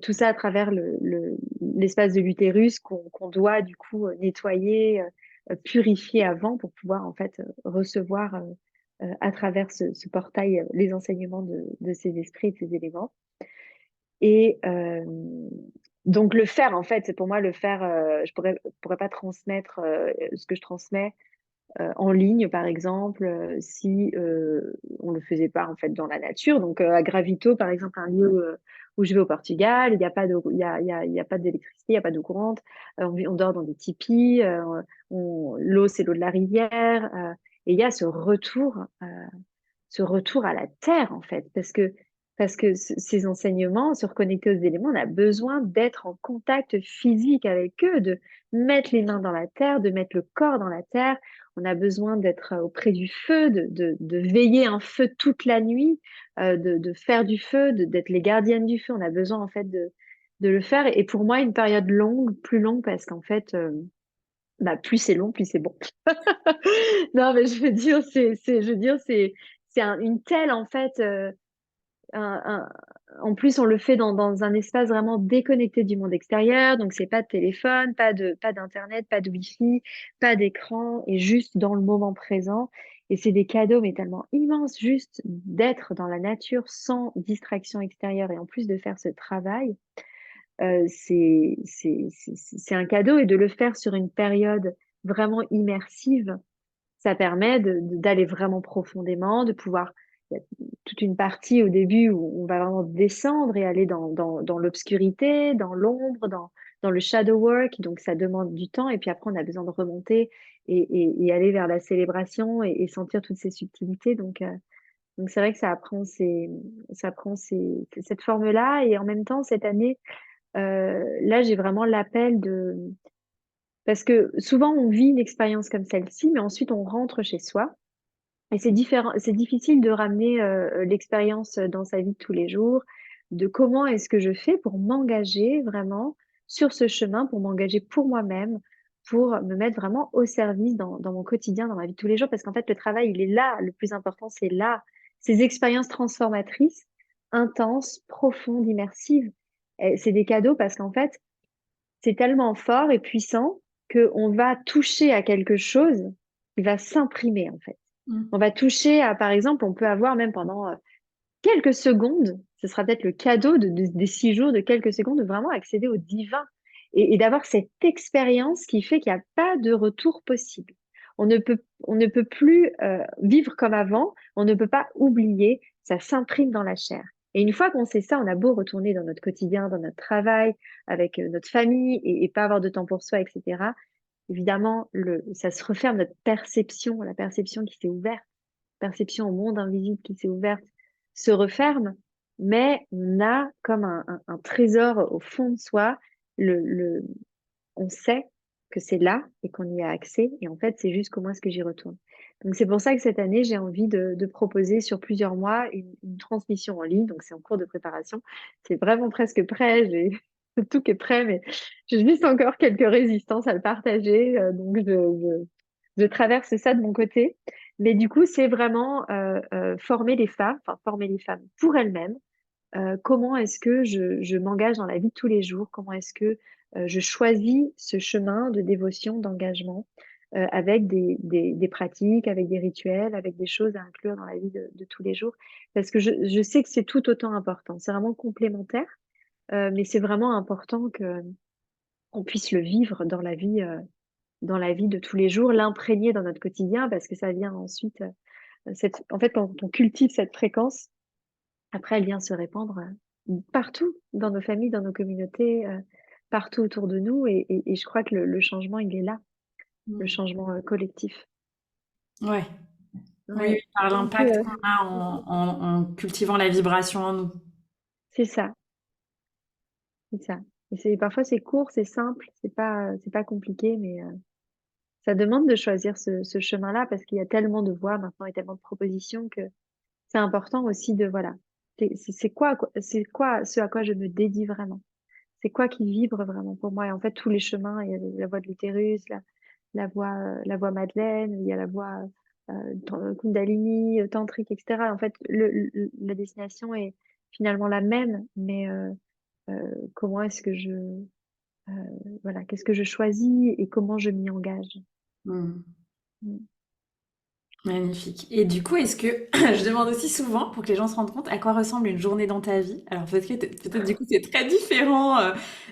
Speaker 2: Tout ça à travers l'espace de l'utérus qu'on doit du coup nettoyer, purifier avant pour pouvoir en fait recevoir à travers ce portail les enseignements de ces esprits et de ces éléments. Et donc le faire en fait, c'est pour moi le faire. Je pourrais pas transmettre ce que je transmets en ligne, par exemple, si on le faisait pas en fait dans la nature. Donc à Gravito, par exemple, un lieu où je vais au Portugal, il n'y a pas il y a pas d'électricité, il n'y a pas d'eau courante. On dort dans des tipis. L'eau, c'est l'eau de la rivière. Et il y a ce retour à la terre, en fait, parce que ces enseignements, se reconnecter aux éléments, on a besoin d'être en contact physique avec eux, de mettre les mains dans la terre, de mettre le corps dans la terre. On a besoin d'être auprès du feu, de veiller un feu toute la nuit, de faire du feu, d'être les gardiennes du feu. On a besoin, en fait, de le faire. Et pour moi, une période longue, plus longue, parce qu'en fait, bah, plus c'est long, plus c'est bon. Non, mais je veux dire, c'est une telle, en fait, un- un- en plus, on le fait dans un espace vraiment déconnecté du monde extérieur. Donc, c'est pas de téléphone, pas d'internet, pas de wifi, pas d'écran, et juste dans le moment présent. Et c'est des cadeaux, mais tellement immenses, juste d'être dans la nature sans distraction extérieure et en plus de faire ce travail. C'est un cadeau et de le faire sur une période vraiment immersive, ça permet d'aller vraiment profondément, de pouvoir. Il y a toute une partie au début où on va vraiment descendre et aller dans l'obscurité, dans l'ombre, dans le shadow work. Donc, ça demande du temps. Et puis après, on a besoin de remonter et aller vers la célébration et sentir toutes ces subtilités. Donc c'est vrai que ça prend cette forme-là. Et en même temps, cette année, là, j'ai vraiment l'appel de. Parce que souvent, on vit une expérience comme celle-ci, mais ensuite, on rentre chez soi. Et c'est différent, c'est difficile de ramener l'expérience dans sa vie de tous les jours, de comment est-ce que je fais pour m'engager vraiment sur ce chemin, pour m'engager pour moi-même, pour me mettre vraiment au service dans mon quotidien, dans ma vie de tous les jours. Parce qu'en fait, le travail, il est là. Le plus important, c'est là. Ces expériences transformatrices, intenses, profondes, immersives, c'est des cadeaux parce qu'en fait, c'est tellement fort et puissant qu'on va toucher à quelque chose qui va s'imprimer en fait. On
Speaker 1: Mm.
Speaker 2: va toucher à, par exemple, on peut avoir même pendant quelques secondes, ce sera peut-être le cadeau des 6 jours, de quelques secondes, de vraiment accéder au divin et d'avoir cette expérience qui fait qu'il n'y a pas de retour possible. On ne peut plus vivre comme avant, on ne peut pas oublier, ça s'imprime dans la chair. Et une fois qu'on sait ça, on a beau retourner dans notre quotidien, dans notre travail, avec notre famille et pas avoir de temps pour soi, etc. Évidemment, ça se referme notre perception, la perception qui s'est ouverte, perception au monde invisible qui s'est ouverte, se referme, mais on a comme un trésor au fond de soi. Le, on sait que c'est là et qu'on y a accès. Et en fait, c'est juste comment est-ce que j'y retourne. Donc, c'est pour ça que cette année, j'ai envie de proposer sur plusieurs mois une transmission en ligne. Donc, c'est en cours de préparation. C'est vraiment presque prêt. J'ai tout qui est prêt, mais j'ai juste encore quelques résistances à le partager. Donc, je traverse ça de mon côté. Mais du coup, c'est vraiment former les femmes, enfin, former les femmes pour elles-mêmes. Comment est-ce que je m'engage dans la vie de tous les jours? Comment est-ce que je choisis ce chemin de dévotion, d'engagement, avec des pratiques, avec des rituels, avec des choses à inclure dans la vie de tous les jours? Parce que je sais que c'est tout autant important. C'est vraiment complémentaire, mais c'est vraiment important que qu'on puisse le vivre dans la vie de tous les jours, l'imprégner dans notre quotidien, parce que ça vient ensuite, en fait, quand on cultive cette fréquence, après, elle vient se répandre partout, dans nos familles, dans nos communautés, partout autour de nous. Et je crois que le changement, il est là, le
Speaker 1: Mm.
Speaker 2: changement collectif.
Speaker 1: Ouais. Oui, oui,
Speaker 2: Ouais.
Speaker 1: par
Speaker 2: Donc,
Speaker 1: l'impact qu'on a en cultivant la vibration en nous.
Speaker 2: c'est ça, c'est ça. Et parfois, c'est court, c'est simple, c'est pas compliqué, mais ça demande de choisir ce chemin-là parce qu'il y a tellement de voies maintenant et tellement de propositions que c'est important aussi de, voilà, c'est quoi ce à quoi je me dédie vraiment? C'est quoi qui vibre vraiment pour moi? Et en fait, tous les chemins, il y a la voie de l'utérus, la voie Madeleine, il y a la voie Kundalini, tantrique, etc. En fait, la destination est finalement la même, mais comment est-ce que voilà, qu'est-ce que je choisis et comment je m'y engage.
Speaker 1: Hmm.
Speaker 2: Mm.
Speaker 1: Magnifique. Et du coup, est-ce que je demande aussi souvent pour que les gens se rendent compte à quoi ressemble une journée dans ta vie? Alors peut-être du coup c'est très différent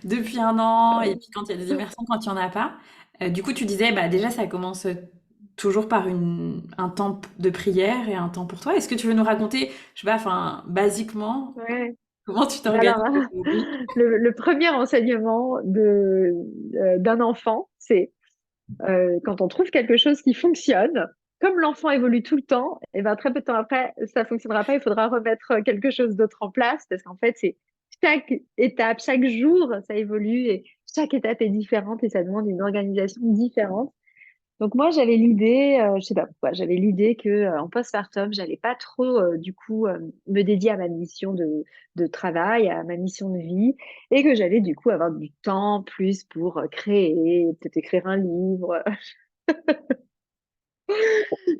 Speaker 1: depuis un an et puis quand il y a des immersions, quand il y en a pas. Du coup, tu disais bah déjà ça commence toujours par un temps de prière et un temps pour toi. Est-ce que tu veux nous raconter, je sais pas, enfin basiquement
Speaker 2: Ouais.
Speaker 1: comment tu
Speaker 2: Mais alors,
Speaker 1: t'organises aujourd'hui?
Speaker 2: le premier enseignement d'un enfant, c'est quand on trouve quelque chose qui fonctionne, comme l'enfant évolue tout le temps, et ben très peu de temps après, ça fonctionnera pas, il faudra remettre quelque chose d'autre en place, parce qu'en fait, c'est chaque étape, chaque jour, ça évolue, et chaque étape est différente, et ça demande une organisation différente. Donc moi, j'avais l'idée, je sais pas pourquoi, j'avais l'idée que en postpartum, j'allais pas trop du coup me dédier à ma mission de travail, à ma mission de vie, et que j'allais du coup avoir du temps plus pour créer, peut-être écrire un livre.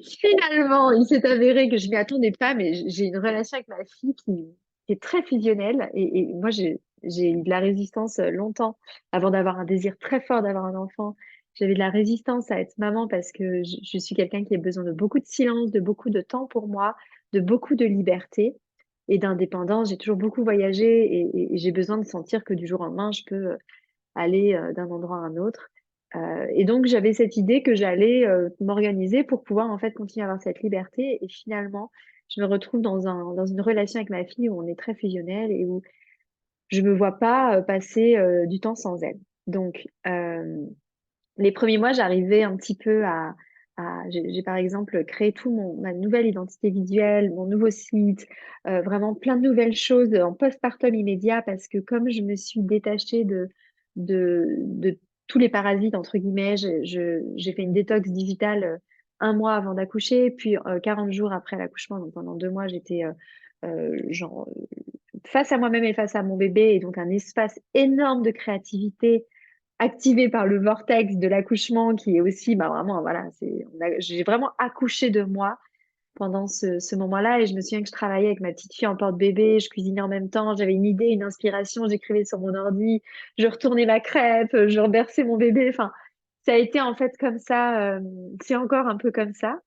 Speaker 2: Finalement, il s'est avéré que je m'y attendais pas, mais j'ai une relation avec ma fille qui est très fusionnelle, et moi j'ai eu de la résistance longtemps avant d'avoir un désir très fort d'avoir un enfant. J'avais de la résistance à être maman parce que je suis quelqu'un qui a besoin de beaucoup de silence, de beaucoup de temps pour moi, de beaucoup de liberté et d'indépendance. J'ai toujours beaucoup voyagé et j'ai besoin de sentir que du jour au lendemain, je peux aller d'un endroit à un autre. Et donc, j'avais cette idée que j'allais m'organiser pour pouvoir en fait continuer à avoir cette liberté. Et finalement, je me retrouve dans une relation avec ma fille où on est très fusionnel et où je me vois pas passer du temps sans elle. Donc, les premiers mois, j'arrivais un petit peu j'ai par exemple créé ma nouvelle identité visuelle, mon nouveau site, vraiment plein de nouvelles choses en postpartum immédiat parce que comme je me suis détachée de tous les parasites, entre guillemets, j'ai fait une détox digitale un mois avant d'accoucher, puis 40 jours après l'accouchement, donc pendant 2 mois, j'étais genre face à moi-même et face à mon bébé, et donc un espace énorme de créativité activé par le vortex de l'accouchement qui est aussi, bah vraiment, voilà, j'ai vraiment accouché de moi pendant ce moment-là et je me souviens que je travaillais avec ma petite fille en porte-bébé, je cuisinais en même temps, j'avais une idée, une inspiration, j'écrivais sur mon ordi, je retournais ma crêpe, je reberçais mon bébé, enfin, ça a été en fait comme ça, c'est encore un peu comme ça.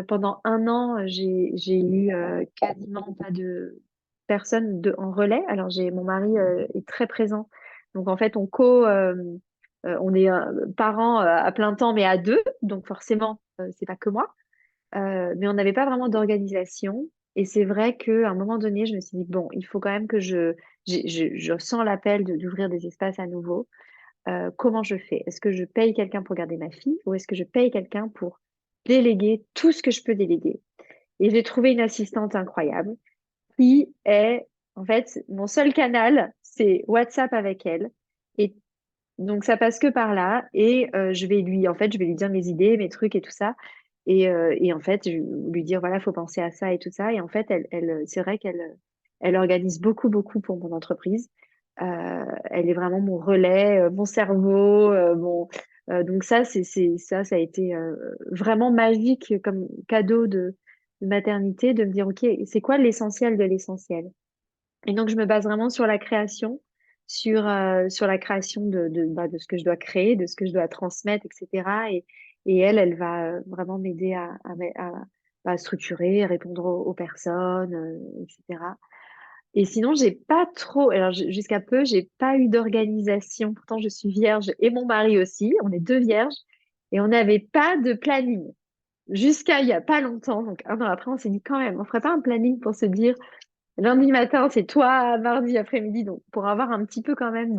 Speaker 2: Pendant un an, j'ai eu quasiment pas de personne en relais. Alors, mon mari est très présent. Donc, en fait, on est parents à plein temps, mais à deux. Donc, forcément, c'est pas que moi. Mais on n'avait pas vraiment d'organisation. Et c'est vrai qu'à un moment donné, je me suis dit, bon, il faut quand même que je sens l'appel d'ouvrir des espaces à nouveau. Comment je fais? Est-ce que je paye quelqu'un pour garder ma fille ou est-ce que je paye quelqu'un pour déléguer tout ce que je peux déléguer? Et j'ai trouvé une assistante incroyable qui est, en fait, mon seul canal, c'est WhatsApp avec elle. Et donc, ça passe que par là. Et je vais lui dire mes idées, mes trucs et tout ça. Et en fait, je vais lui dire, voilà, faut penser à ça et tout ça. Et en fait, c'est vrai elle organise beaucoup, beaucoup pour mon entreprise. Elle est vraiment mon relais, mon cerveau, donc ça a été vraiment magique comme cadeau de maternité de me dire, OK, c'est quoi l'essentiel de l'essentiel? Et donc, je me base vraiment sur la création, sur la création de ce que je dois créer, de ce que je dois transmettre, etc. Et elle va vraiment m'aider à structurer, à répondre aux personnes, etc. Et sinon, j'ai pas trop, alors jusqu'à peu, j'ai pas eu d'organisation. Pourtant, je suis vierge et mon mari aussi. On est deux vierges et on n'avait pas de planning jusqu'à il y a pas longtemps. Donc, un an après, on s'est dit quand même, on ferait pas un planning pour se dire lundi matin, c'est toi, mardi après-midi. Donc, pour avoir un petit peu quand même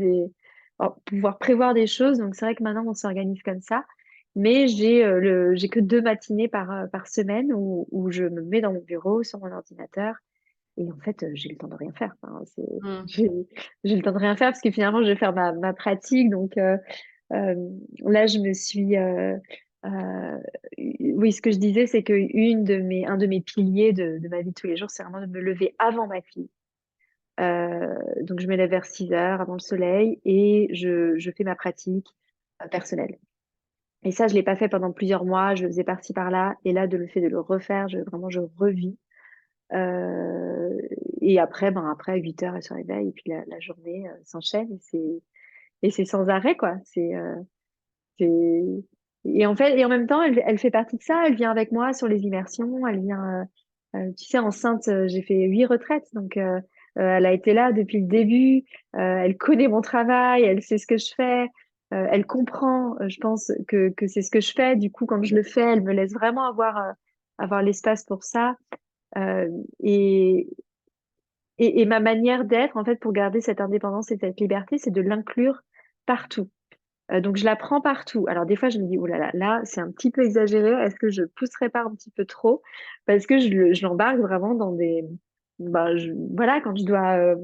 Speaker 2: pouvoir prévoir des choses. Donc, c'est vrai que maintenant, on s'organise comme ça. Mais j'ai que 2 matinées par semaine où je me mets dans mon bureau sur mon ordinateur et en fait, j'ai le temps de rien faire. Enfin,
Speaker 1: Hmm.
Speaker 2: j'ai le temps de rien faire parce que finalement, je vais faire ma pratique. Donc euh, là, oui, ce que je disais, c'est que un de mes piliers de ma vie de tous les jours, c'est vraiment de me lever avant ma fille. Donc, je me lève vers 6 heures avant le soleil et je fais ma pratique personnelle. Et ça, je l'ai pas fait pendant plusieurs mois. Je le faisais par-ci par-là. Et là, de le fait de le refaire, vraiment, je revis. Euh, et après, à 8 heures, elle se réveille et puis la journée s'enchaîne et c'est sans arrêt, quoi. C'est, et en fait, et en même temps, elle fait partie de ça. Elle vient avec moi sur les immersions. Elle vient, tu sais, enceinte, j'ai fait 8 retraites, donc elle a été là depuis le début. Elle connaît mon travail, elle sait ce que je fais. Elle comprend, je pense que c'est ce que je fais. Du coup, quand je le fais, elle me laisse vraiment avoir l'espace pour ça. Euh, et, et ma manière d'être, en fait, pour garder cette indépendance et cette liberté, c'est de l'inclure partout. Donc je la prends partout. Alors des fois je me dis, oh là là, là c'est un petit peu exagéré. Est-ce que je pousserais pas un petit peu trop? Parce que je l'embarque vraiment dans des, voilà, quand je dois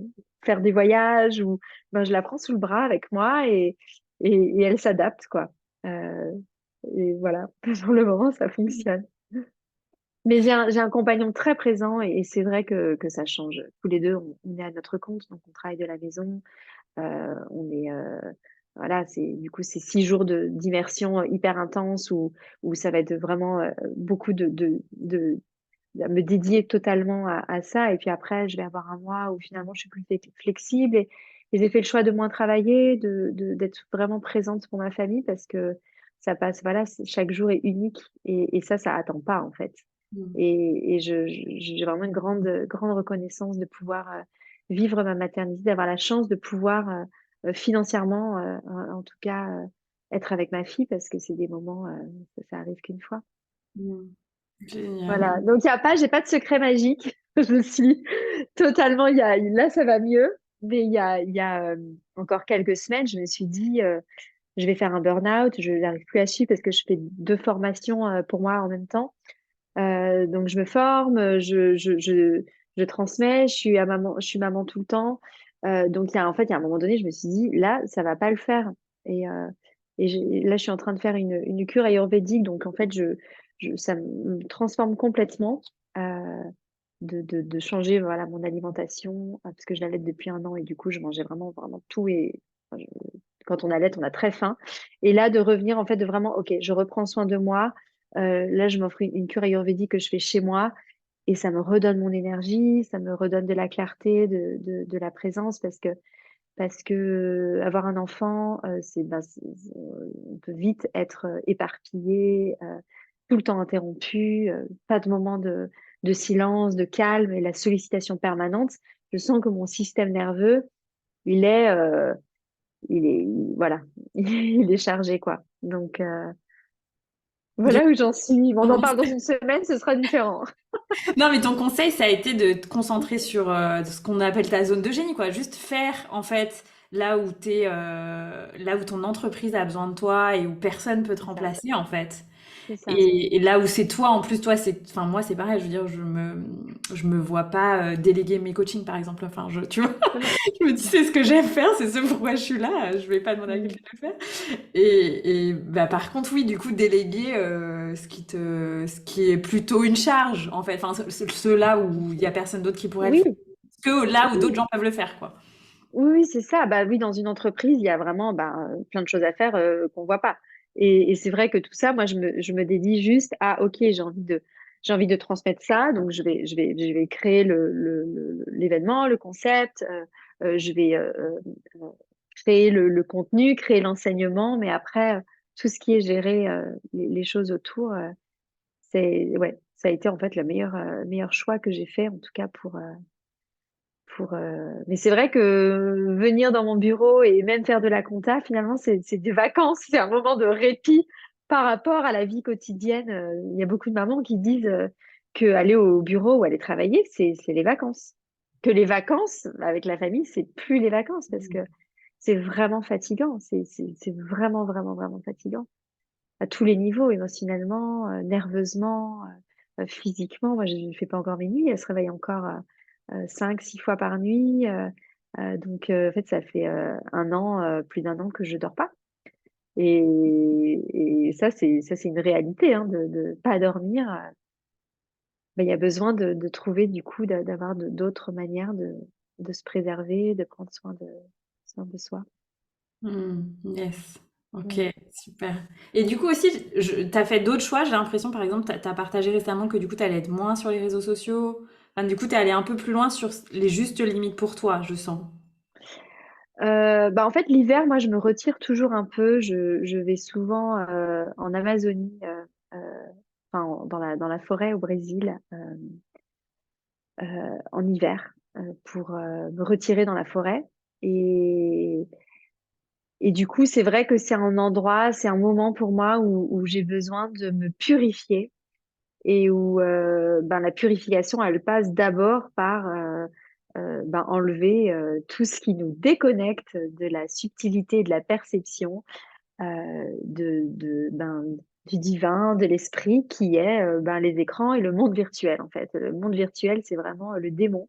Speaker 2: faire des voyages ou je la prends sous le bras avec moi et elle s'adapte quoi. Euh, et voilà, pour le moment ça fonctionne. Mais j'ai un compagnon très présent et c'est vrai que ça change. Tous les deux, on est à notre compte, donc on travaille de la maison. On est voilà, c'est 6 jours d'immersion hyper intense où ça va être vraiment beaucoup de me dédier totalement à ça. Et puis après, je vais avoir un mois où finalement je suis plus flexible et j'ai fait le choix de moins travailler, d'être vraiment présente pour ma famille parce que ça passe, voilà, chaque jour est unique et ça attend pas en fait.
Speaker 1: Mm.
Speaker 2: Et j'ai vraiment une grande reconnaissance de pouvoir vivre ma maternité, d'avoir la chance de pouvoir financièrement, en tout cas, être avec ma fille parce que c'est des moments, ça arrive qu'une fois.
Speaker 1: Mm. Génial.
Speaker 2: Voilà. Donc, j'ai pas de secret magique. Je suis totalement, là, ça va mieux. Mais il y a encore quelques semaines, je me suis dit, je vais faire un burn-out. Je n'arrive plus à suivre parce que je fais 2 formations pour moi en même temps. Donc je me forme, je transmets, je suis maman tout le temps. Donc en fait, il y a un moment donné, je me suis dit, là, ça va pas le faire. Et, là, je suis en train de faire une cure ayurvédique. Donc en fait, ça me transforme complètement de changer voilà, mon alimentation parce que je l'allaite depuis un an et du coup, je mangeais vraiment tout. Et enfin, quand on allaite, on a très faim. Et là, de revenir, en fait, de vraiment, OK, je reprends soin de moi. Là, je m'offre une cure ayurvédique que je fais chez moi et ça me redonne mon énergie, ça me redonne de la clarté, de la présence parce que avoir un enfant, on peut vite être éparpillé, tout le temps interrompu, pas de moment de silence, de calme et la sollicitation permanente. Je sens que mon système nerveux, il est, euh, voilà, il est chargé quoi. Donc
Speaker 1: Du
Speaker 2: voilà où j'en suis. On en
Speaker 1: coup,
Speaker 2: parle dans une semaine, ce sera différent.
Speaker 1: non, mais ton conseil, ça a été de te concentrer sur ce qu'on appelle ta zone de génie, quoi. Juste faire, en fait, là où ton entreprise a besoin de toi et où personne peut te
Speaker 2: C'est ça,
Speaker 1: remplacer, en fait.
Speaker 2: c'est ça.
Speaker 1: Et là où c'est toi, en plus, toi, enfin, moi, c'est pareil, je veux dire, je me vois pas déléguer mes coachings, par exemple. Enfin, tu vois,
Speaker 2: Non, non.
Speaker 1: je me dis, c'est ce que j'aime faire, c'est ce pourquoi je suis là, je vais pas demander à quelqu'un
Speaker 2: Mm.
Speaker 1: de le faire. Et bah, par contre, oui, du coup, déléguer ce qui est plutôt une charge, en fait. Enfin, ceux-là où il y a personne d'autre qui pourrait le
Speaker 2: Oui,
Speaker 1: faire. Que là où d'autres
Speaker 2: oui,
Speaker 1: gens peuvent le faire, quoi.
Speaker 2: oui, oui, c'est ça. Bah oui, dans une entreprise, il y a vraiment plein de choses à faire qu'on voit pas. Et c'est vrai que tout ça, moi, je me dédie juste à, OK, j'ai envie de transmettre ça, donc je vais créer l'événement, le concept, je vais créer le contenu, créer l'enseignement, mais après, tout ce qui est géré, les choses autour, ouais, ça a été en fait le meilleur choix que j'ai fait, en tout cas mais c'est vrai que venir dans mon bureau et même faire de la compta, finalement, c'est des vacances, c'est un moment de répit par rapport à la vie quotidienne. Il y a beaucoup de mamans qui disent que aller au bureau ou aller travailler, c'est les vacances. Que les vacances avec la famille, c'est plus les vacances parce que c'est vraiment fatigant. C'est vraiment fatigant à tous les niveaux, émotionnellement, nerveusement, physiquement. Moi, je ne fais pas encore mes nuits. Elle se réveille encore 5, 6 fois par nuit. Donc, en fait, ça fait un an, plus d'un an que je dors pas. Et ça, c'est une réalité, hein, de pas dormir. Ben, il y a besoin de trouver, du coup, d'avoir d'autres manières de se préserver, de prendre soin de soi.
Speaker 1: Hmm, yes. Ok,
Speaker 2: Mm.
Speaker 1: super. Et du coup aussi, t'as fait d'autres choix. J'ai l'impression, par exemple, t'as partagé récemment que du coup, t'allais être moins sur les réseaux sociaux. Enfin, du coup, t'es allé un peu plus loin sur les justes limites pour toi, je sens.
Speaker 2: Bah en fait, l'hiver, moi, je me retire toujours un peu. Je vais souvent en Amazonie, enfin, dans la forêt au Brésil, en hiver, pour me retirer dans la forêt. Et, et du coup, c'est vrai que c'est un endroit, c'est un moment pour moi où j'ai besoin de me purifier et où ben, la purification, elle passe d'abord par ben, enlever tout ce qui nous déconnecte de la subtilité et de la perception ben, du divin, de l'esprit, qui est ben, les écrans et le monde virtuel, en fait. Le monde virtuel, c'est vraiment le démon.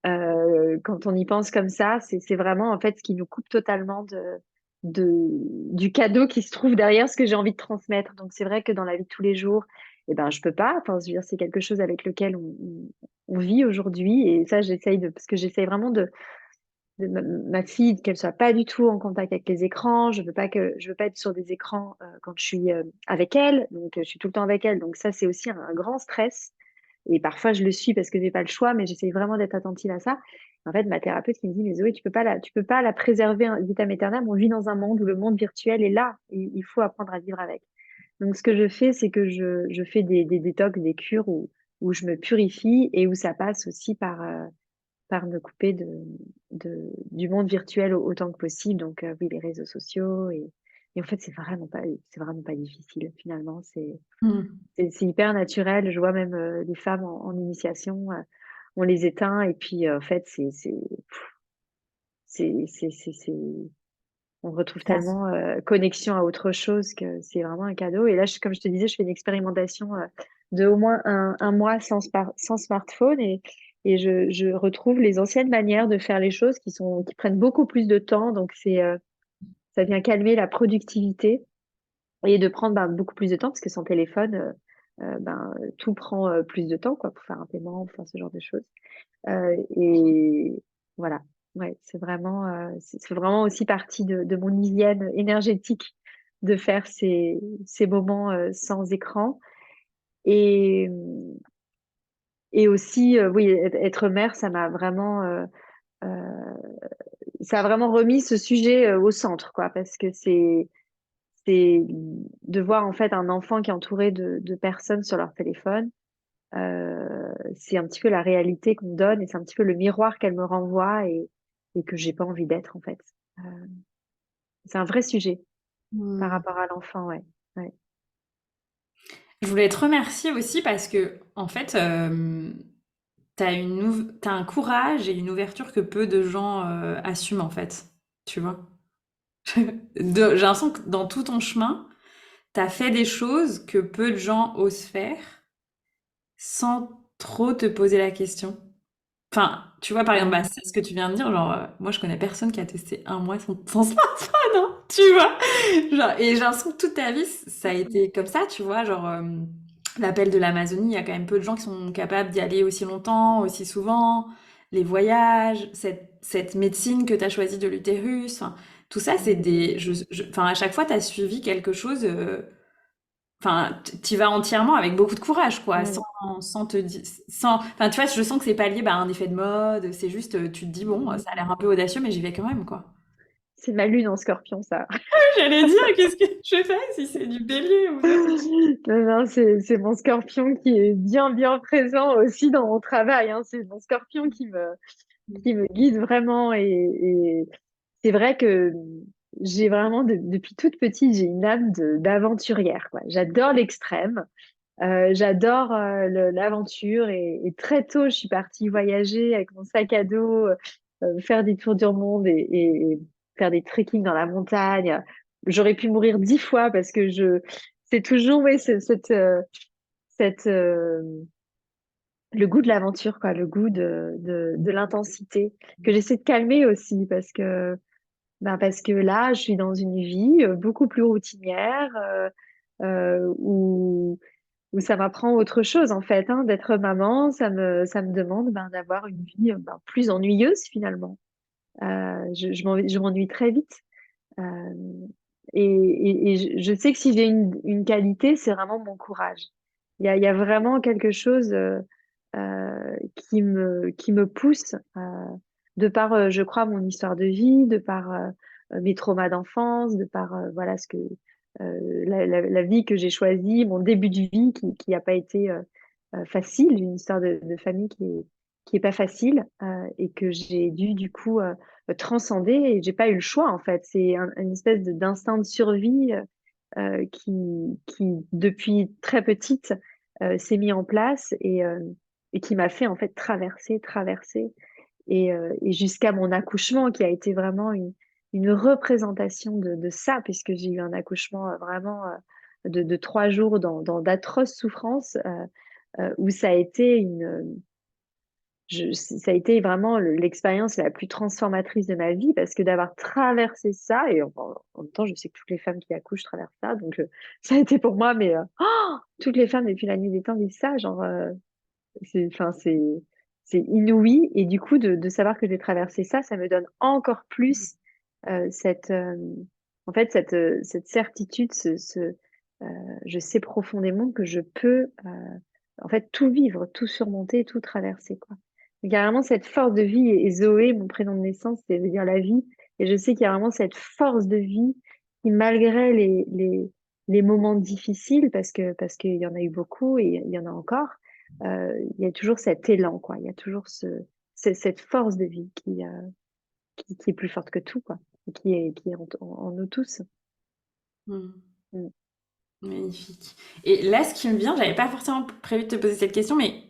Speaker 2: Quand on y pense comme ça, c'est vraiment en fait ce qui nous coupe totalement du cadeau qui se trouve derrière ce que j'ai envie de transmettre. Donc c'est vrai que dans la vie de tous les jours, eh ben je peux pas. Enfin, je veux dire, c'est quelque chose avec lequel on vit aujourd'hui et ça parce que j'essaye vraiment de ma fille qu'elle soit pas du tout en contact avec les écrans. Je veux pas être sur des écrans quand je suis avec elle. Donc je suis tout le temps avec elle. Donc ça c'est aussi un grand stress. Et parfois, je le suis parce que j'ai pas le choix, mais j'essaie vraiment d'être attentive à ça. En fait, ma thérapeute qui me dit, mais Zoé, tu peux pas la préserver vitam aeternam. On vit dans un monde où le monde virtuel est là. Et il faut apprendre à vivre avec. Donc, ce que je fais, c'est que je fais des détox, des cures où je me purifie et où ça passe aussi par me couper du monde virtuel autant que possible. Donc, oui, les réseaux sociaux et en fait, c'est vraiment pas difficile finalement.
Speaker 1: Hmm.
Speaker 2: C'est hyper naturel. Je vois même les femmes en initiation, on les éteint et puis en fait, on retrouve tellement connexion à autre chose que c'est vraiment un cadeau. Et là, comme je te disais, je fais une expérimentation de au moins un mois sans smartphone et je retrouve les anciennes manières de faire les choses qui prennent beaucoup plus de temps. Donc, ça vient calmer la productivité et de prendre ben, beaucoup plus de temps parce que sans téléphone, ben, tout prend plus de temps quoi, pour faire un paiement, pour faire ce genre de choses. Et voilà, ouais, c'est vraiment aussi partie de mon hygiène énergétique de faire ces moments sans écran. Et, et aussi, oui, être mère, ça a vraiment remis ce sujet au centre, quoi, parce que c'est de voir en fait un enfant qui est entouré de personnes sur leur téléphone. C'est un petit peu la réalité qu'on me donne et c'est un petit peu le miroir qu'elle me renvoie et que j'ai pas envie d'être en fait. Euh, c'est un vrai sujet par
Speaker 1: Hmm.
Speaker 2: rapport à l'enfant, ouais. Ouais.
Speaker 1: Je voulais te remercier aussi parce que, en fait, t'as un courage et une ouverture que peu de gens assument, en fait. Tu vois? J'ai l'impression que dans tout ton chemin, t'as fait des choses que peu de gens osent faire sans trop te poser la question. Enfin, tu vois, par exemple, bah,
Speaker 2: Euh,
Speaker 1: c'est ce que tu viens de dire, genre, moi, je connais personne qui a testé un mois sans smartphone, hein, tu vois? Genre, et j'ai l'impression que toute ta vie, ça a été comme ça, tu vois, genre, l'appel de l'Amazonie, il y a quand même peu de gens qui sont capables d'y aller aussi longtemps, aussi souvent, les voyages, cette médecine que tu as choisie de l'utérus, enfin, tout ça, c'est des... Enfin, à chaque fois, tu as suivi quelque chose... Enfin, t'y vas entièrement avec beaucoup de courage, quoi,
Speaker 2: ouais.
Speaker 1: sans te dire, sans, enfin, tu vois, je sens que c'est pas lié bah, à un effet de mode, c'est juste, tu te dis, bon, ça a l'air un peu audacieux, mais j'y vais quand même, quoi.
Speaker 2: C'est ma lune en scorpion, ça.
Speaker 1: J'allais dire, qu'est-ce que je fais si c'est du bélier ou de...
Speaker 2: Non, non, c'est mon scorpion qui est bien présent aussi dans mon travail, hein. C'est mon scorpion qui me guide vraiment et c'est vrai que j'ai vraiment, depuis toute petite, j'ai une âme d'aventurière, quoi. J'adore l'extrême. J'adore l'aventure et très tôt, je suis partie voyager avec mon sac à dos, faire des tours du monde et faire des trekking dans la montagne. J'aurais pu mourir 10 fois parce que c'est toujours ouais, cette, le goût de l'aventure, quoi, le goût de l'intensité que j'essaie de calmer aussi parce que là, je suis dans une vie beaucoup plus routinière où ça m'apprend autre chose en fait, hein, d'être maman, ça me demande ben, d'avoir une vie ben, plus ennuyeuse finalement. Je m'ennuie très vite. Euh, Et je sais que si j'ai une qualité, c'est vraiment mon courage. Il y a vraiment quelque chose qui me pousse, de par, je crois, mon histoire de vie, de par mes traumas d'enfance, de par voilà la vie que j'ai choisie, mon début de vie qui a pas été facile, une histoire de famille qui est pas facile et que j'ai dû du coup transcender et j'ai pas eu le choix en fait. C'est une espèce d'instinct de survie qui depuis très petite s'est mis en place et qui m'a fait en fait traverser et jusqu'à mon accouchement qui a été vraiment une représentation de ça puisque j'ai eu un accouchement vraiment de 3 jours dans d'atroces souffrances où ça a été ça a été vraiment l'expérience la plus transformatrice de ma vie parce que d'avoir traversé ça, et en même temps, je sais que toutes les femmes qui accouchent traversent ça, donc ça a été pour moi, mais toutes les femmes depuis la nuit des temps vivent ça, genre, enfin, c'est inouï, et du coup, de savoir que j'ai traversé ça, ça me donne encore plus cette, en fait, cette certitude, je sais profondément que je peux, en fait, tout vivre, tout surmonter, tout traverser, quoi. Donc, il y a vraiment cette force de vie, et Zoé, mon prénom de naissance, ça veut dire la vie, et je sais qu'il y a vraiment cette force de vie qui, malgré les moments difficiles, parce qu'il y en a eu beaucoup et il y en a encore, il y a toujours cet élan, quoi. Il y a toujours cette force de vie qui est plus forte que tout, quoi, et qui est en nous tous.
Speaker 1: Hmm.
Speaker 2: Mm.
Speaker 1: Magnifique. Et là, ce qui me vient, j'avais pas forcément prévu de te poser cette question, mais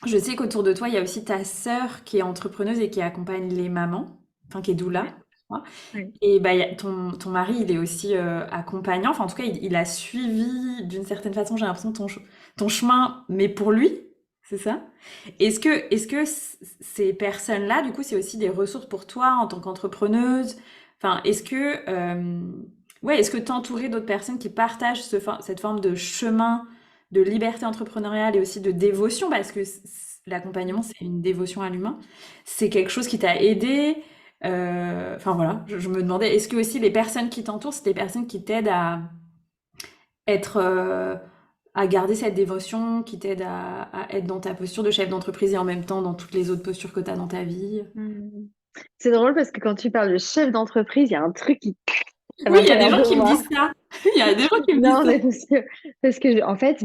Speaker 1: je sais qu'autour de toi, il y a aussi ta sœur qui est entrepreneuse et qui accompagne les mamans, enfin qui est doula,
Speaker 2: Ouais.
Speaker 1: je crois.
Speaker 2: Ouais.
Speaker 1: Et bah, ton mari, il est aussi accompagnant, enfin en tout cas, il a suivi d'une certaine façon, j'ai l'impression, ton chemin, mais pour lui, c'est ça? Est-ce que ces personnes-là, du coup, c'est aussi des ressources pour toi en tant qu'entrepreneuse? Enfin, est-ce que t'entourer d'autres personnes qui partagent cette forme de chemin de liberté entrepreneuriale et aussi de dévotion, parce que l'accompagnement, c'est une dévotion à l'humain, c'est quelque chose qui t'a aidé? Enfin voilà, je me demandais, est-ce que aussi les personnes qui t'entourent, c'est des personnes qui t'aident à être, à garder cette dévotion, qui t'aident à être dans ta posture de chef d'entreprise et en même temps dans toutes les autres postures que tu as dans ta vie?
Speaker 2: Mm. C'est drôle parce que quand tu parles de chef d'entreprise, il y a un truc qui à
Speaker 1: Oui, il y a des
Speaker 2: l'intérieur
Speaker 1: gens
Speaker 2: de
Speaker 1: qui me
Speaker 2: moi.
Speaker 1: disent ça. Il y a des gens qui me disent
Speaker 2: Non,
Speaker 1: ça.
Speaker 2: mais parce que en fait,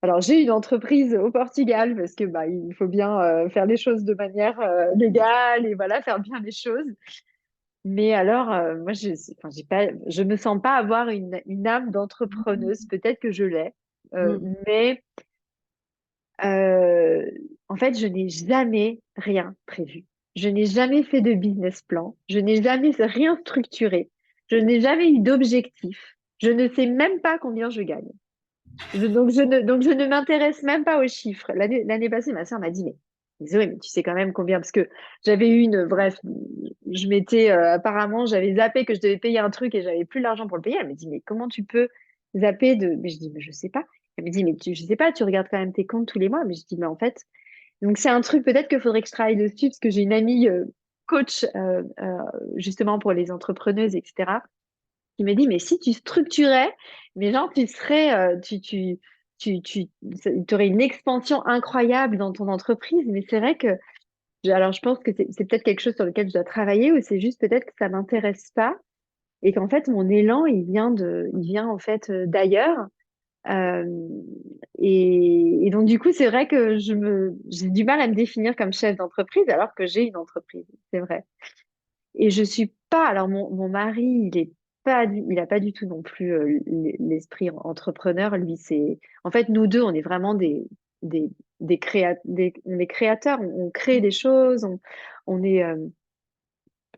Speaker 2: alors j'ai une entreprise au Portugal parce que bah il faut bien faire les choses de manière légale et voilà faire bien les choses. Mais alors moi enfin, je me sens pas avoir une âme d'entrepreneuse. Peut-être que je l'ai, euh,
Speaker 1: Mm.
Speaker 2: mais euh, en fait je n'ai jamais rien prévu. Je n'ai jamais fait de business plan. Je n'ai jamais rien structuré. Je n'ai jamais eu d'objectif. Je ne sais même pas combien je gagne. Donc je ne m'intéresse même pas aux chiffres. L'année passée, ma sœur m'a dit, mais Zoé, mais tu sais quand même combien, parce que j'avais eu bref, je m'étais, apparemment, j'avais zappé que je devais payer un truc et j'avais plus l'argent pour le payer. Elle me dit, mais comment tu peux zapper mais je dis, mais je sais pas. Elle me dit, je sais pas, tu regardes quand même tes comptes tous les mois. Mais je dis, mais en fait, donc c'est un truc peut-être qu'il faudrait que je travaille dessus, parce que j'ai une amie, coach, justement pour les entrepreneuses, etc. Il me dit, mais si tu structurais, mais genre, tu serais, tu aurais une expansion incroyable dans ton entreprise. Mais c'est vrai que, alors je pense que c'est peut-être quelque chose sur lequel je dois travailler ou c'est juste peut-être que ça m'intéresse pas et qu'en fait, mon élan, il vient en fait d'ailleurs. Euh, et donc, du coup, c'est vrai que j'ai du mal à me définir comme chef d'entreprise alors que j'ai une entreprise. C'est vrai. Et je suis pas. Alors mon mari, il a pas du tout non plus l'esprit entrepreneur. Lui, c'est en fait nous deux, on est vraiment des on est créateurs. On crée des choses. On est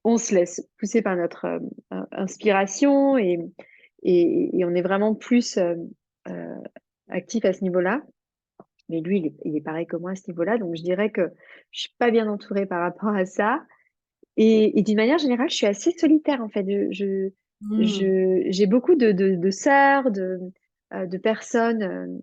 Speaker 2: on se laisse pousser par notre inspiration et on est vraiment plus euh, actif à ce niveau-là. Mais lui, il est pareil que moi à ce niveau-là. Donc je dirais que je suis pas bien entourée par rapport à ça. Et d'une manière générale, je suis assez solitaire en fait.
Speaker 1: Mm.
Speaker 2: J'ai beaucoup de sœurs, de personnes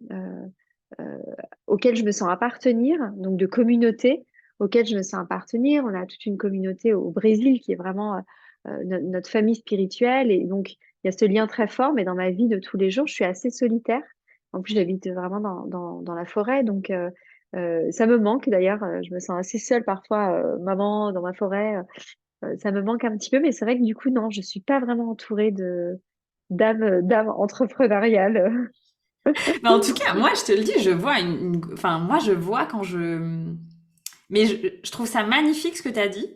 Speaker 2: euh, auxquelles je me sens appartenir, donc de communautés auxquelles je me sens appartenir. On a toute une communauté au Brésil qui est vraiment notre famille spirituelle. Et donc, il y a ce lien très fort, mais dans ma vie de tous les jours, je suis assez solitaire. En plus, j'habite vraiment dans la forêt, donc ça me manque d'ailleurs. Je me sens assez seule parfois, maman dans ma forêt. Ça me manque un petit peu, mais c'est vrai que du coup, non, je suis pas vraiment entourée de d'âme entrepreneuriale.
Speaker 1: Mais en tout cas, moi, je te le dis, je vois enfin, moi, je vois quand mais je trouve ça magnifique ce que tu as dit.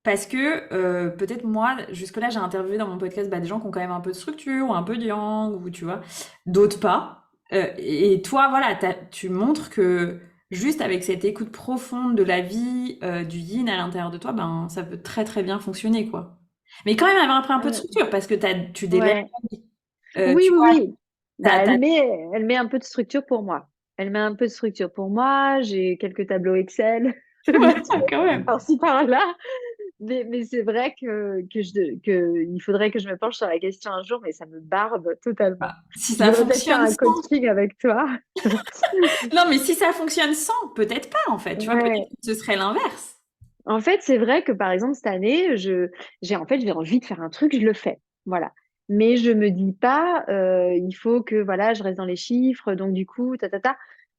Speaker 1: Parce que peut-être moi, jusque-là, j'ai interviewé dans mon podcast des gens qui ont quand même un peu de structure, ou un peu de yang, ou tu vois, d'autres pas. Et toi, voilà, tu montres que juste avec cette écoute profonde de la vie, du yin à l'intérieur de toi, ben ça peut très très bien fonctionner, quoi. Mais quand même avoir un peu de
Speaker 2: Euh,
Speaker 1: structure, parce que tu délègues,
Speaker 2: ouais. Oui,
Speaker 1: tu
Speaker 2: oui,
Speaker 1: vois,
Speaker 2: oui. Bah,
Speaker 1: t'as...
Speaker 2: elle met un peu de structure pour moi. Elle met un peu de structure pour moi. J'ai quelques tableaux Excel,
Speaker 1: Ouais,
Speaker 2: vite fait,
Speaker 1: quand même.
Speaker 2: par-ci par-là. Mais c'est vrai que il faudrait que je me penche sur la question un jour, mais ça me barbe
Speaker 1: Bah,
Speaker 2: totalement.
Speaker 1: si
Speaker 2: Je
Speaker 1: ça
Speaker 2: voudrais peut-être faire
Speaker 1: fonctionne
Speaker 2: un
Speaker 1: sans.
Speaker 2: coaching avec toi.
Speaker 1: Non, mais si ça fonctionne sans, peut-être pas, en fait. Tu vois, peut-être
Speaker 2: Ouais.
Speaker 1: que ce serait l'inverse.
Speaker 2: En fait, c'est vrai que par exemple, cette année, j'ai envie de faire un truc, je le fais. Voilà. Mais je me dis pas, il faut que, voilà, je reste dans les chiffres, donc du coup, ta.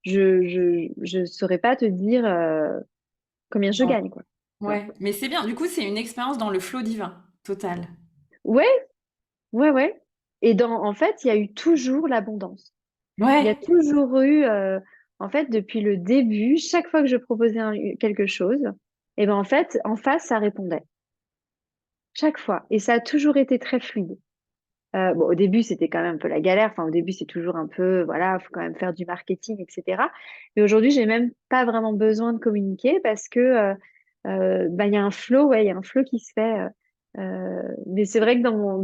Speaker 2: Je saurais pas te dire, combien je
Speaker 1: Non.
Speaker 2: gagne, quoi. Tu vois.
Speaker 1: Ouais, mais c'est bien. Du coup, c'est une expérience dans le flot divin, total.
Speaker 2: Ouais, ouais, ouais. Et en fait, il y a eu toujours l'abondance. Il y a
Speaker 1: Ouais,
Speaker 2: toujours eu, en fait, depuis le début, chaque fois que je proposais quelque chose, et ben, en fait, en face, ça répondait. Chaque fois. Et ça a toujours été très fluide. Bon, au début, c'était quand même un peu la galère. Enfin, au début, c'est toujours un peu, voilà, faut quand même faire du marketing, etc. Mais aujourd'hui, j'ai même pas vraiment besoin de communiquer parce que, bah, il y a un flow, ouais, il y a un flow qui se fait. Mais c'est vrai que comment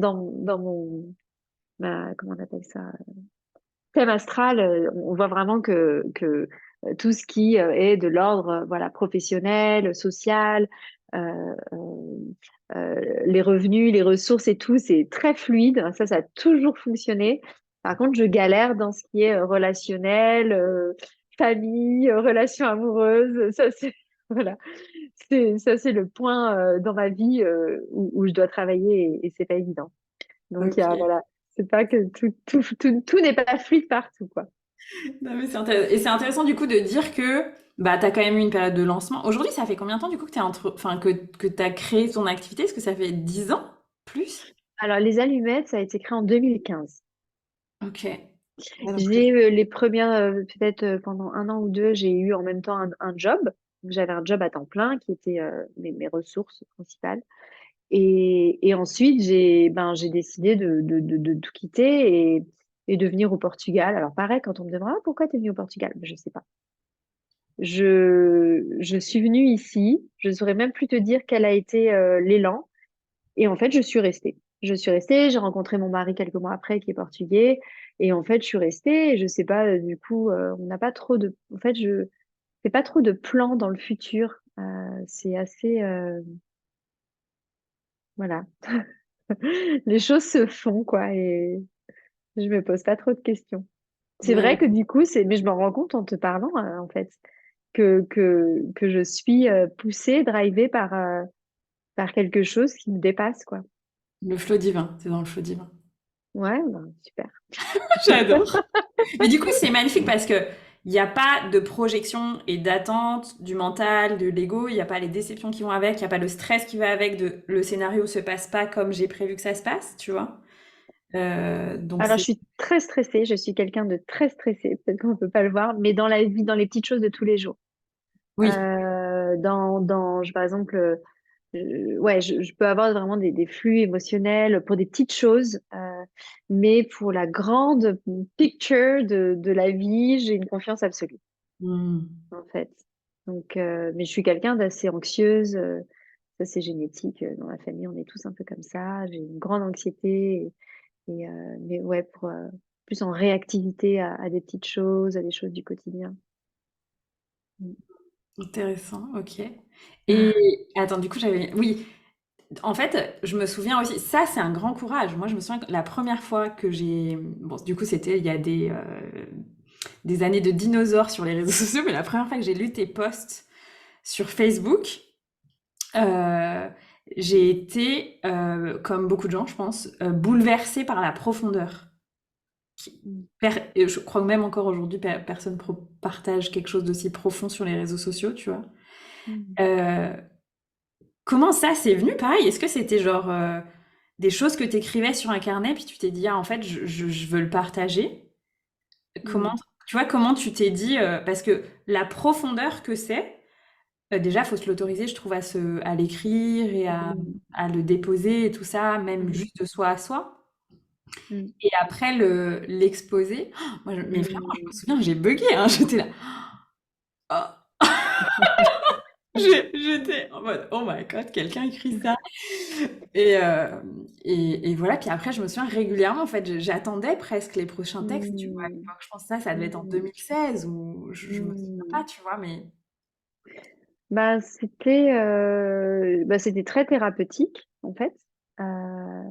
Speaker 2: on appelle ça, thème astral, on voit vraiment que tout ce qui est de l'ordre, voilà, professionnel, social, euh, euh, les revenus, les ressources et tout, c'est très fluide. Ça a toujours fonctionné. Par contre, je galère dans ce qui est relationnel, famille, relations amoureuses. Ça, c'est voilà, c'est le point dans ma vie où je dois travailler et c'est pas évident. Donc,
Speaker 1: ok.
Speaker 2: voilà, c'est pas que tout n'est pas fluide partout, quoi.
Speaker 1: Non, mais et c'est intéressant du coup de dire que bah, tu as quand même eu une période de lancement. Aujourd'hui, ça fait combien de temps du coup que enfin, que tu as créé ton activité? Est-ce que ça fait 10 ans? Plus?
Speaker 2: Alors, les allumettes, ça a été créé en 2015.
Speaker 1: Ok. Ouais, donc,
Speaker 2: J'ai les premières, peut-être pendant un an ou deux, j'ai eu en même temps un job. Donc, j'avais un job à temps plein qui était mes ressources principales. Et ensuite, j'ai décidé de tout quitter et de venir au Portugal. Alors, pareil, quand on me demande, ah, pourquoi tu es venu au Portugal? Ben, je sais pas. Je suis venue ici. Je ne saurais même plus te dire quel a été l'élan. Et en fait, je suis restée. Je suis restée, j'ai rencontré mon mari quelques mois après qui est portugais. Et en fait, je suis restée. Et je sais pas, du coup, on n'a pas trop de. En fait, je fais pas trop de plans dans le futur. C'est assez. Voilà. Les choses se font, quoi. Et je me pose pas trop de questions. C'est vrai
Speaker 1: ouais.
Speaker 2: que du coup, mais je me rends compte en te parlant, en fait, que je suis poussée, drivée par quelque chose qui me dépasse, quoi.
Speaker 1: Le flot divin, c'est dans le flot divin.
Speaker 2: Ouais, ben, super.
Speaker 1: J'adore. Mais du coup, c'est magnifique parce que il n'y a pas de projection et d'attente du mental, de l'ego, il n'y a pas les déceptions qui vont avec, il n'y a pas le stress qui va avec de le scénario se passe pas comme j'ai prévu que ça se passe, tu vois. Donc
Speaker 2: Alors, je
Speaker 1: c'est
Speaker 2: suis très stressée. Je suis quelqu'un de très stressé. Peut-être qu'on ne peut pas le voir, mais dans la vie, dans les petites choses de tous les jours.
Speaker 1: oui.
Speaker 2: Par exemple, ouais, je peux avoir vraiment des flux émotionnels pour des petites choses, mais pour la grande picture de la vie, j'ai une confiance absolue,
Speaker 1: Hmm.
Speaker 2: en fait. Donc, mais je suis quelqu'un d'assez anxieuse. Ça, c'est génétique. Dans la famille, on est tous un peu comme ça. J'ai une grande anxiété. Mais ouais, plus en réactivité à des petites choses, à des choses du quotidien. Mm.
Speaker 1: Intéressant, ok. Et attends, du coup, oui, en fait, je me souviens aussi, ça, c'est un grand courage. Moi, je me souviens que la première fois que j'ai. Bon, du coup, c'était il y a des années de dinosaures sur les réseaux sociaux, mais la première fois que j'ai lu tes posts sur Facebook, euh, j'ai été, comme beaucoup de gens, je pense, bouleversée par la profondeur.
Speaker 2: Mm.
Speaker 1: Et je crois que même encore aujourd'hui, personne partage quelque chose d'aussi profond sur les réseaux sociaux, tu vois.
Speaker 2: Mm.
Speaker 1: Euh, Comment ça, c'est venu pareil? Est-ce que c'était genre des choses que tu écrivais sur un carnet, puis tu t'es dit, ah, en fait, je veux le partager? Comment,
Speaker 2: Mm.
Speaker 1: tu vois, comment tu t'es dit, parce que la profondeur que c'est, déjà, faut se l'autoriser, je trouve, à l'écrire et
Speaker 2: Mm.
Speaker 1: à le déposer et tout ça, même
Speaker 2: Mm.
Speaker 1: juste de soi à soi.
Speaker 2: Mm.
Speaker 1: Et après, l'exposer. Oh, moi, mais vraiment, je me
Speaker 2: Mm.
Speaker 1: souviens, j'ai bugué, hein, j'étais là. Oh, j'étais en mode, oh my god, quelqu'un écrit ça. Et, euh, et voilà, puis après, je me souviens régulièrement, en fait, j'attendais presque les prochains textes, tu vois. À
Speaker 2: Mm.
Speaker 1: l'époque, je pense que ça devait être en
Speaker 2: Mm.
Speaker 1: 2016, ou je me souviens pas,
Speaker 2: Mm.
Speaker 1: tu vois, mais...
Speaker 2: Bah, c'était très thérapeutique, en fait. Euh,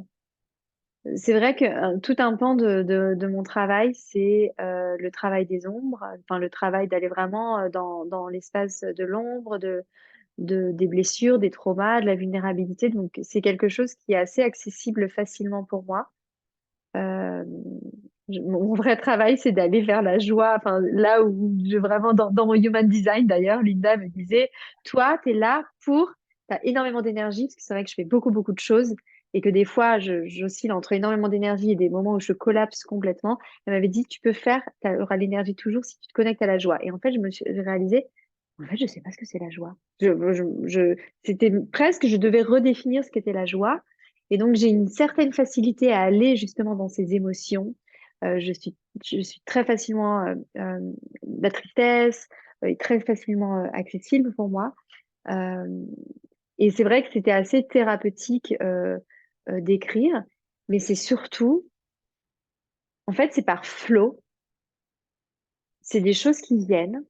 Speaker 2: c'est vrai que tout un pan de mon travail, c'est le travail des ombres, enfin le travail d'aller vraiment dans l'espace de l'ombre, des blessures, des traumas, de la vulnérabilité. Donc, c'est quelque chose qui est assez accessible facilement pour moi. Euh, mon vrai travail, c'est d'aller vers la joie. Enfin, là où je vraiment dans mon human design, d'ailleurs, Linda me disait, toi, tu es là tu as énormément d'énergie, parce que c'est vrai que je fais beaucoup, beaucoup de choses et que des fois, j'oscille entre énormément d'énergie et des moments où je collapse complètement. Elle m'avait dit, tu peux faire, tu auras l'énergie toujours si tu te connectes à la joie. Et en fait, j'ai réalisé, en fait, je sais pas ce que c'est la joie. C'était presque, je devais redéfinir ce qu'était la joie. Et donc, j'ai une certaine facilité à aller justement dans ces émotions. Je suis très facilement, la tristesse est très facilement accessible pour moi. Euh, et c'est vrai que c'était assez thérapeutique d'écrire, mais c'est surtout, en fait, c'est par flow. C'est des choses qui viennent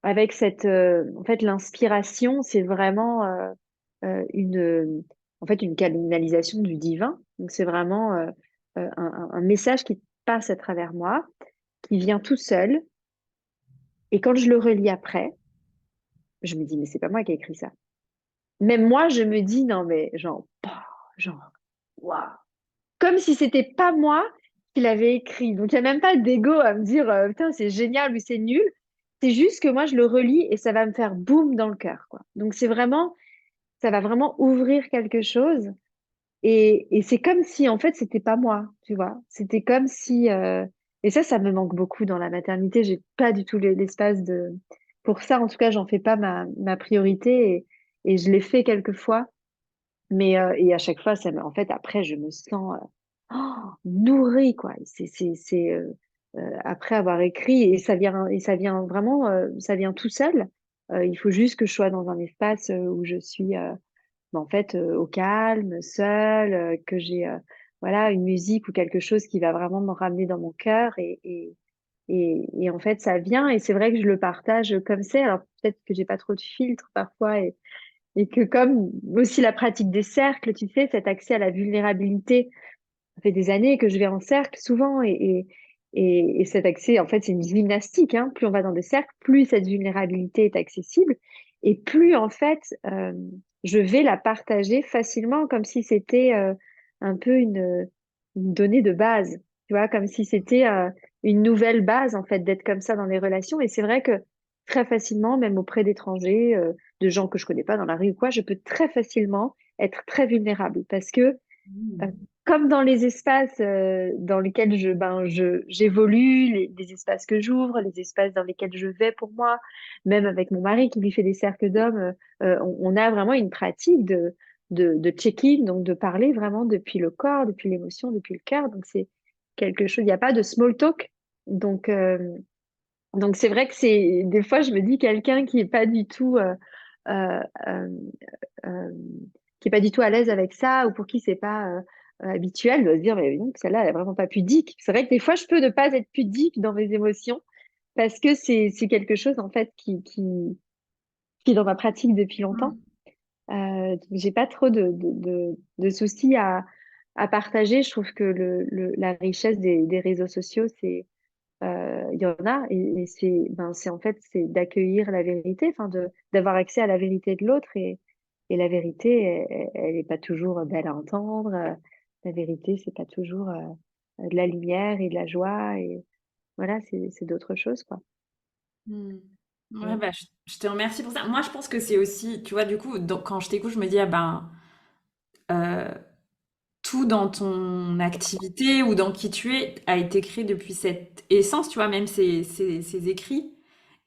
Speaker 2: avec en fait, l'inspiration, c'est vraiment en fait, une canalisation du divin. Donc, c'est vraiment un message qui passe à travers moi, qui vient tout seul. Et quand je le relis après, je me dis, mais c'est pas moi qui ai écrit ça. Même moi, je me dis, non, mais genre, genre, waouh. Comme si c'était pas moi qui l'avais écrit. Donc, il n'y a même pas d'ego à me dire, putain, c'est génial ou c'est nul. C'est juste que moi, je le relis et ça va me faire boum dans le cœur, quoi. Donc, ça va vraiment ouvrir quelque chose. Et c'est comme si, en fait, c'était pas moi, tu vois. C'était comme si... Et ça me manque beaucoup dans la maternité. J'ai pas du tout l'espace de... Pour ça, en tout cas, j'en fais pas ma priorité et je l'ai fait quelques fois. Mais et à chaque fois, en fait, après, je me sens nourrie, quoi. Après avoir écrit, et ça vient vraiment, ça vient tout seul. Il faut juste que je sois dans un espace où je suis en fait, au calme, seule, que j'ai voilà, une musique ou quelque chose qui va vraiment me ramener dans mon cœur. Et en fait, ça vient. Et c'est vrai que je le partage comme c'est. Alors peut-être que j'ai pas trop de filtres parfois. Et que comme aussi la pratique des cercles, tu sais, cet accès à la vulnérabilité, ça fait des années que je vais en cercle souvent. Et cet accès, en fait, c'est une gymnastique. Hein. Plus on va dans des cercles, plus cette vulnérabilité est accessible. Et plus, en fait, je vais la partager facilement, comme si c'était un peu une donnée de base. Tu vois, comme si c'était une nouvelle base, en fait, d'être comme ça dans les relations. Et c'est vrai que très facilement, même auprès d'étrangers, de gens que je connais pas dans la rue ou quoi, je peux très facilement être très vulnérable parce que euh,
Speaker 1: Hmm.
Speaker 2: comme dans les espaces dans lesquels j'évolue, les espaces que j'ouvre, les espaces dans lesquels je vais pour moi, même avec mon mari qui lui fait des cercles d'hommes, on a vraiment une pratique de check-in, donc de parler vraiment depuis le corps, depuis l'émotion, depuis le cœur. Donc c'est quelque chose, il n'y a pas de small talk. Donc, donc c'est vrai que c'est des fois je me dis quelqu'un qui est pas du tout euh, euh, euh, qui est pas du tout à l'aise avec ça ou pour qui c'est pas habituel doit se dire mais donc celle-là elle est vraiment pas pudique. C'est vrai que des fois je peux ne pas être pudique dans mes émotions parce que c'est quelque chose en fait qui est dans ma pratique depuis longtemps. Donc j'ai pas trop de soucis à partager. Je trouve que la richesse des réseaux sociaux c'est il y en a et c'est en fait c'est d'accueillir la vérité, enfin d'avoir accès à la vérité de l'autre Et la vérité, elle est pas toujours belle à entendre. La vérité, c'est pas toujours de la lumière et de la joie. Et voilà, c'est d'autres choses, quoi.
Speaker 1: Hmm. Ouais,
Speaker 2: Mm.
Speaker 1: bah, je te remercie pour ça. Moi, je pense que c'est aussi, tu vois, du coup, quand je t'écoute, je me dis, ah ben, euh, tout dans ton activité ou dans qui tu es a été créé depuis cette essence, tu vois, même ces écrits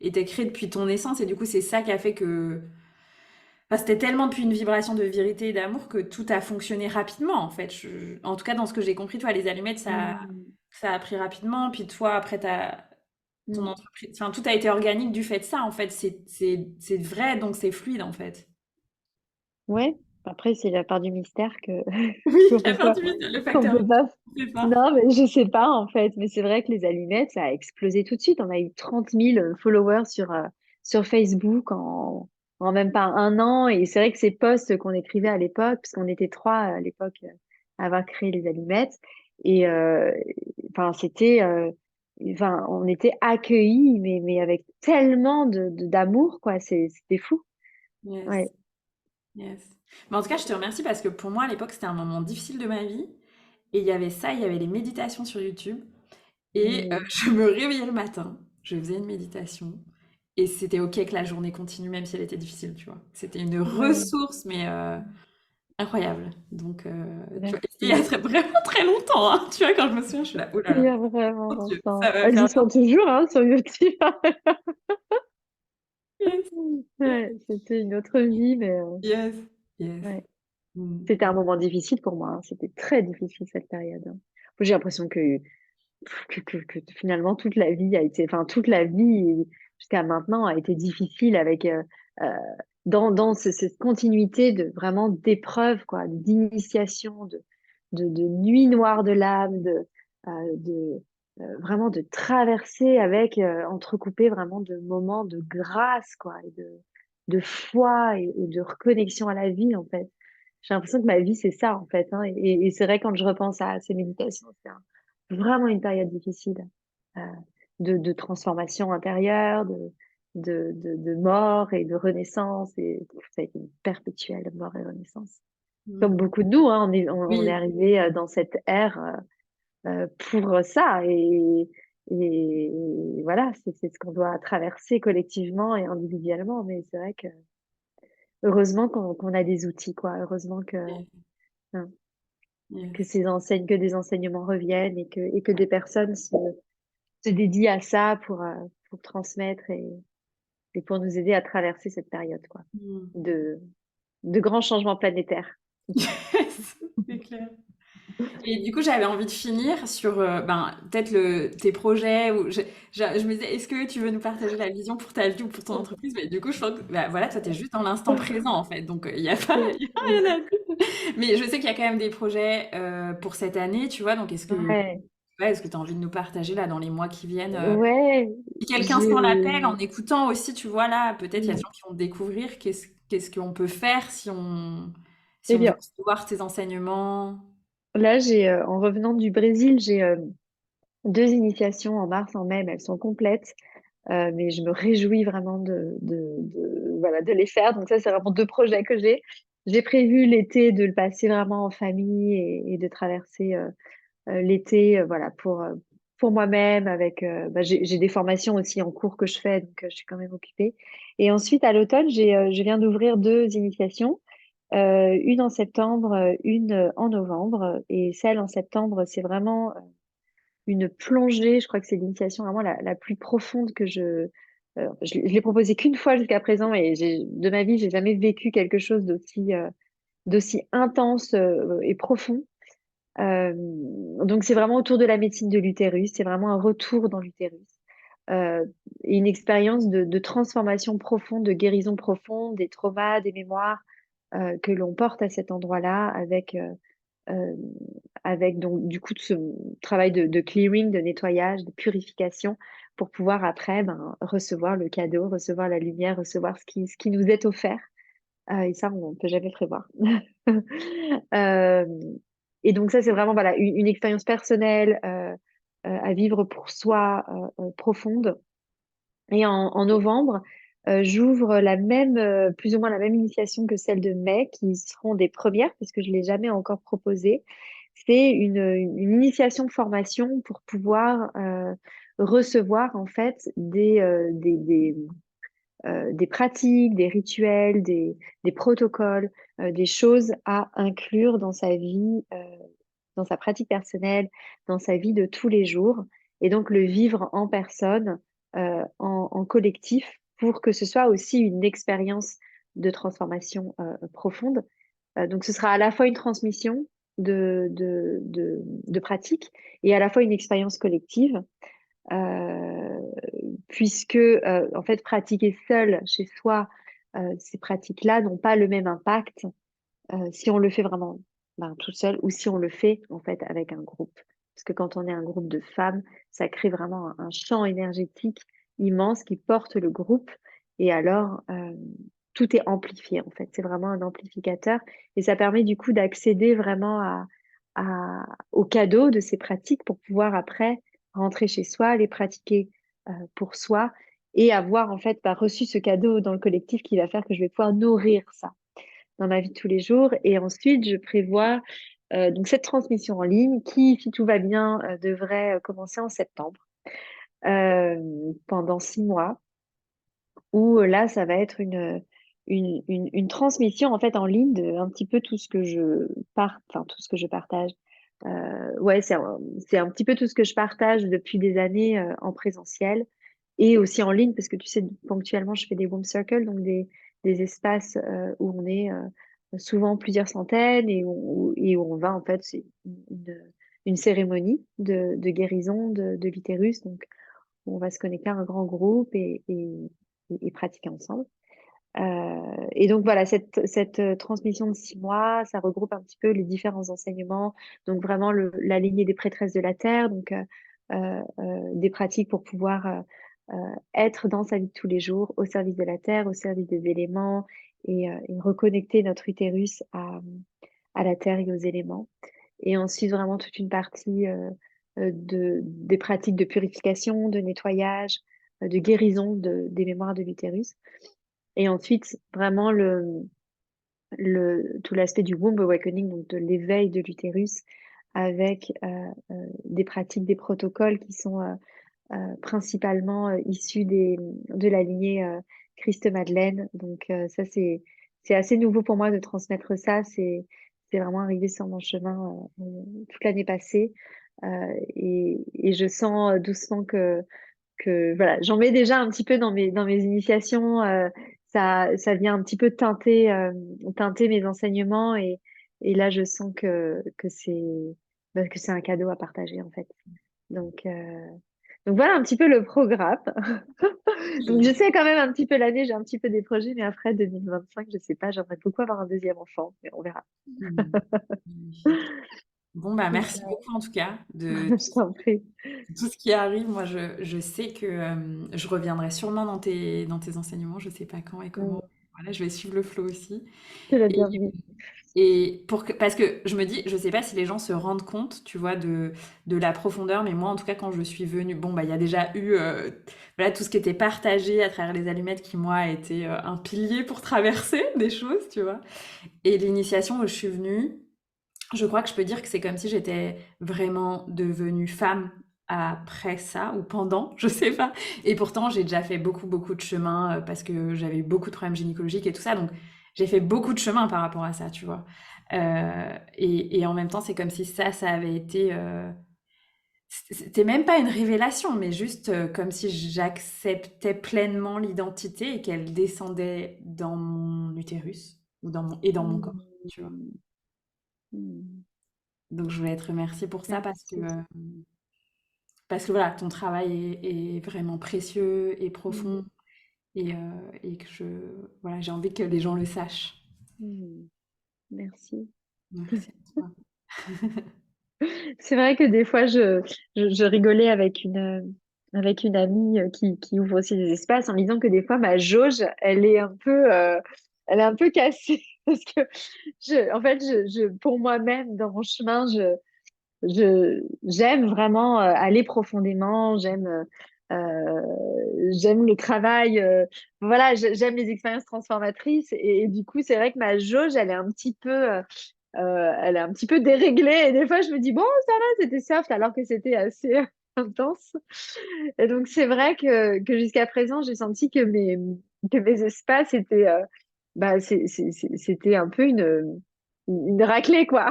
Speaker 1: étaient créés depuis ton essence. Et du coup, c'est ça qui a fait que enfin, c'était tellement depuis une vibration de vérité et d'amour que tout a fonctionné rapidement, en fait. En tout cas, dans ce que j'ai compris, toi, les allumettes,
Speaker 2: Mm.
Speaker 1: ça a pris rapidement. Puis toi, après, ton
Speaker 2: Mm.
Speaker 1: entreprise, enfin, tout a été organique du fait de ça, en fait. C'est vrai, donc c'est fluide, en fait.
Speaker 2: Ouais. Après, c'est la part du mystère que
Speaker 1: Oui,
Speaker 2: qu'on
Speaker 1: la
Speaker 2: peut
Speaker 1: fin
Speaker 2: pas,
Speaker 1: du mythe, le
Speaker 2: qu'on
Speaker 1: facteur
Speaker 2: peut pas.
Speaker 1: c'est ça.
Speaker 2: Non, mais je sais pas en fait. Mais c'est vrai que les allumettes, ça a explosé tout de suite. On a eu 30 000 followers sur Facebook en même pas un an. Et c'est vrai que ces posts qu'on écrivait à l'époque, parce qu'on était trois à l'époque à avoir créé les allumettes, et enfin c'était, enfin on était accueillis, mais avec tellement d'amour quoi. C'était fou.
Speaker 1: Yes,
Speaker 2: Ouais.
Speaker 1: yes. Mais en tout cas, je te remercie parce que pour moi, à l'époque, c'était un moment difficile de ma vie. Et il y avait ça, il y avait les méditations sur YouTube. Et
Speaker 2: Mm.
Speaker 1: je me réveillais le matin, je faisais une méditation. Et c'était OK que la journée continue, même si elle était difficile, tu vois. C'était une
Speaker 2: Ouais.
Speaker 1: ressource, mais incroyable. Donc, tu vois, il y a
Speaker 2: Merci.
Speaker 1: vraiment très longtemps, hein. Tu vois, quand je me souviens, je suis là, oh là
Speaker 2: Il
Speaker 1: là,
Speaker 2: y a vraiment
Speaker 1: mon Dieu,
Speaker 2: longtemps.
Speaker 1: ça va
Speaker 2: Elles y
Speaker 1: faire
Speaker 2: sont toujours, hein, sur YouTube.
Speaker 1: bien.
Speaker 2: Ouais, c'était une autre vie, mais
Speaker 1: Yes, yes.
Speaker 2: ouais.
Speaker 1: Mm.
Speaker 2: C'était un moment difficile pour moi, hein. C'était très difficile cette période, hein. J'ai l'impression que finalement toute la vie a été, enfin toute la vie jusqu'à maintenant a été difficile avec euh, dans cette continuité de vraiment d'épreuves, quoi, d'initiation, de nuit noire de l'âme, de vraiment de traverser avec entrecoupé vraiment de moments de grâce, quoi, et de foi et de reconnexion à la vie, en fait. J'ai l'impression que ma vie, c'est ça, en fait, hein. Et c'est vrai, quand je repense à ces méditations, vraiment une période difficile euh, de transformation intérieure, de mort et de renaissance. Et ça a été une perpétuelle mort et renaissance. Comme
Speaker 1: Mm.
Speaker 2: beaucoup de nous, hein, on est
Speaker 1: Oui,
Speaker 2: arrivé dans cette ère pour ça. Et voilà, c'est ce qu'on doit traverser collectivement et individuellement. Mais c'est vrai que heureusement qu'on a des outils, quoi. Heureusement
Speaker 1: yes,
Speaker 2: hein,
Speaker 1: yes.
Speaker 2: que des enseignements reviennent et que des personnes se dédie à ça pour transmettre et pour nous aider à traverser cette période, quoi,
Speaker 1: Mm.
Speaker 2: de, de grands changements planétaires.
Speaker 1: Yes, c'est clair. Et du coup, j'avais envie de finir sur ben, peut-être tes projets. Je me disais, est-ce que tu veux nous partager la vision pour ta vie ou pour ton entreprise? Mais du coup, je pense que bah, voilà, toi, tu es juste dans l'instant présent, en fait. Donc, il n'y a pas,
Speaker 2: C'est-
Speaker 1: y a rien à dire. Mais je sais qu'il y a quand même des projets pour cette année, tu vois. Donc,
Speaker 2: Ouais,
Speaker 1: ouais, est-ce que tu as envie de nous partager là dans les mois qui viennent
Speaker 2: ouais,
Speaker 1: si quelqu'un sent
Speaker 2: j'ai,
Speaker 1: l'appel en écoutant aussi, tu vois, là, peut-être il y a des
Speaker 2: mm.
Speaker 1: gens qui vont découvrir qu'est-ce qu'on peut faire si
Speaker 2: Eh
Speaker 1: on veut
Speaker 2: bien,
Speaker 1: recevoir tes enseignements.
Speaker 2: là, en revenant du Brésil, j'ai deux initiations en mars, en mai, mais elles sont complètes. Mais je me réjouis vraiment voilà, de les faire. Donc ça, c'est vraiment deux projets que j'ai. J'ai prévu l'été de le passer vraiment en famille et de traverser l'été, voilà, pour moi-même, avec, bah, j'ai des formations aussi en cours que je fais, donc je suis quand même occupée. Et ensuite, à l'automne, je viens d'ouvrir deux initiations, une en septembre, une en novembre. Et celle en septembre, c'est vraiment une plongée. Je crois que c'est l'initiation vraiment la plus profonde que je l'ai proposée qu'une fois jusqu'à présent, et de ma vie, j'ai jamais vécu quelque chose d'aussi intense et profond. Donc c'est vraiment autour de la médecine de l'utérus, c'est vraiment un retour dans l'utérus. Euh, et une expérience de transformation profonde, de guérison profonde des traumas, des mémoires que l'on porte à cet endroit-là, euh, avec donc du coup ce travail de clearing, de nettoyage, de purification, pour pouvoir après ben, recevoir le cadeau, recevoir la lumière, recevoir ce qui nous est offert. Et ça, on ne peut jamais prévoir. Euh, et donc ça, c'est vraiment voilà, une expérience personnelle à vivre pour soi, profonde. Et en novembre, j'ouvre plus ou moins la même initiation que celle de mai, qui seront des premières, parce que je l'ai jamais encore proposée. C'est une initiation de formation pour pouvoir recevoir en fait des pratiques, des rituels, des protocoles, des choses à inclure dans sa vie, dans sa pratique personnelle, dans sa vie de tous les jours, et donc le vivre en personne, en collectif, pour que ce soit aussi une expérience de transformation profonde. Donc ce sera à la fois une transmission de pratiques et à la fois une expérience collective. Euh, Puisque en fait pratiquer seul chez soi, ces pratiques-là n'ont pas le même impact si on le fait vraiment tout seul ou si on le fait en fait avec un groupe. Parce que quand on est un groupe de femmes, ça crée vraiment un champ énergétique immense qui porte le groupe et alors tout est amplifié en fait. C'est vraiment un amplificateur et ça permet du coup d'accéder vraiment au cadeau de ces pratiques pour pouvoir après rentrer chez soi, les pratiquer pour soi et avoir en fait reçu ce cadeau dans le collectif qui va faire que je vais pouvoir nourrir ça dans ma vie de tous les jours. Et ensuite, je prévois donc cette transmission en ligne qui, si tout va bien, devrait commencer en septembre pendant 6 mois, où là, ça va être une transmission en fait en ligne de un petit peu tout ce que tout ce que je partage. Ouais, c'est un petit peu tout ce que je partage depuis des années en présentiel et aussi en ligne, parce que tu sais, ponctuellement, je fais des Womb Circles, donc des espaces où on est souvent plusieurs centaines et où on va, en fait, c'est une cérémonie de guérison de l'utérus. Donc, on va se connecter à un grand groupe et pratiquer ensemble. Et donc voilà, cette transmission de 6 mois, ça regroupe un petit peu les différents enseignements. Donc vraiment la lignée des prêtresses de la terre, donc des pratiques pour pouvoir être dans sa vie de tous les jours, au service de la terre, au service des éléments, et reconnecter notre utérus à la terre et aux éléments. Et ensuite vraiment toute une partie des pratiques de purification, de nettoyage, de guérison des mémoires de l'utérus. Et ensuite, vraiment tout l'aspect du womb awakening, donc de l'éveil de l'utérus, avec des pratiques, des protocoles qui sont principalement issus de la lignée Christ-Madeleine. Donc ça, c'est assez nouveau pour moi de transmettre ça. C'est vraiment arrivé sur mon chemin toute l'année passée. Et je sens doucement que voilà, j'en mets déjà un petit peu dans mes initiations. Ça vient un petit peu teinter mes enseignements et là je sens que c'est un cadeau à partager en fait. Donc, euh, donc voilà un petit peu le programme. Donc je sais quand même un petit peu l'année, j'ai un petit peu des projets, mais après 2025, je sais pas, j'aimerais beaucoup avoir un deuxième enfant, mais on verra.
Speaker 1: Mhm. Magnifique. Bon, bah,
Speaker 2: Donc,
Speaker 1: merci beaucoup en tout cas
Speaker 2: je t'en prie.
Speaker 1: de tout ce qui arrive. Moi, je sais que je reviendrai sûrement dans tes enseignements. Je sais pas quand et comment.
Speaker 2: Mm,
Speaker 1: Voilà, je vais suivre le flow aussi.
Speaker 2: c'est la
Speaker 1: Et,
Speaker 2: bienvenue.
Speaker 1: parce que je me dis, je sais pas si les gens se rendent compte, tu vois, de la profondeur, mais moi, en tout cas, quand je suis venue, bon, bah, il y a déjà eu, voilà, tout ce qui était partagé à travers les allumettes qui, moi, a été un pilier pour traverser des choses, tu vois. Et l'initiation où je suis venue, je crois que je peux dire que c'est comme si j'étais vraiment devenue femme après ça ou pendant, je sais pas. Et pourtant, j'ai déjà fait beaucoup, beaucoup de chemin parce que j'avais eu beaucoup de problèmes gynécologiques et tout ça. Donc, j'ai fait beaucoup de chemin par rapport à ça, tu vois. Et en même temps, c'est comme si ça avait été. C'était même pas une révélation, mais juste comme si j'acceptais pleinement l'identité et qu'elle descendait dans mon utérus ou dans mon corps, tu vois.
Speaker 2: Mm, mm.
Speaker 1: Donc, je voulais te remercier pour ça
Speaker 2: Merci.
Speaker 1: parce que voilà, ton travail est vraiment précieux et
Speaker 2: Mm,
Speaker 1: profond et que voilà, j'ai envie que les gens le sachent.
Speaker 2: mm. Merci.
Speaker 1: Merci à toi.
Speaker 2: C'est vrai que des fois, je rigolais avec une amie qui ouvre aussi des espaces en me disant que des fois, ma jauge, elle est un peu cassée. Parce que, en fait, pour moi-même, dans mon chemin, j'aime vraiment aller profondément, j'aime J'aime le travail, voilà, j'aime les expériences transformatrices et du coup, c'est vrai que ma jauge, elle est un petit peu déréglée et des fois, je me dis, bon, ça va, c'était soft alors que c'était assez intense. Et donc, c'est vrai que jusqu'à présent, j'ai senti que mes espaces étaient, bah, c'était un peu une raclée, quoi.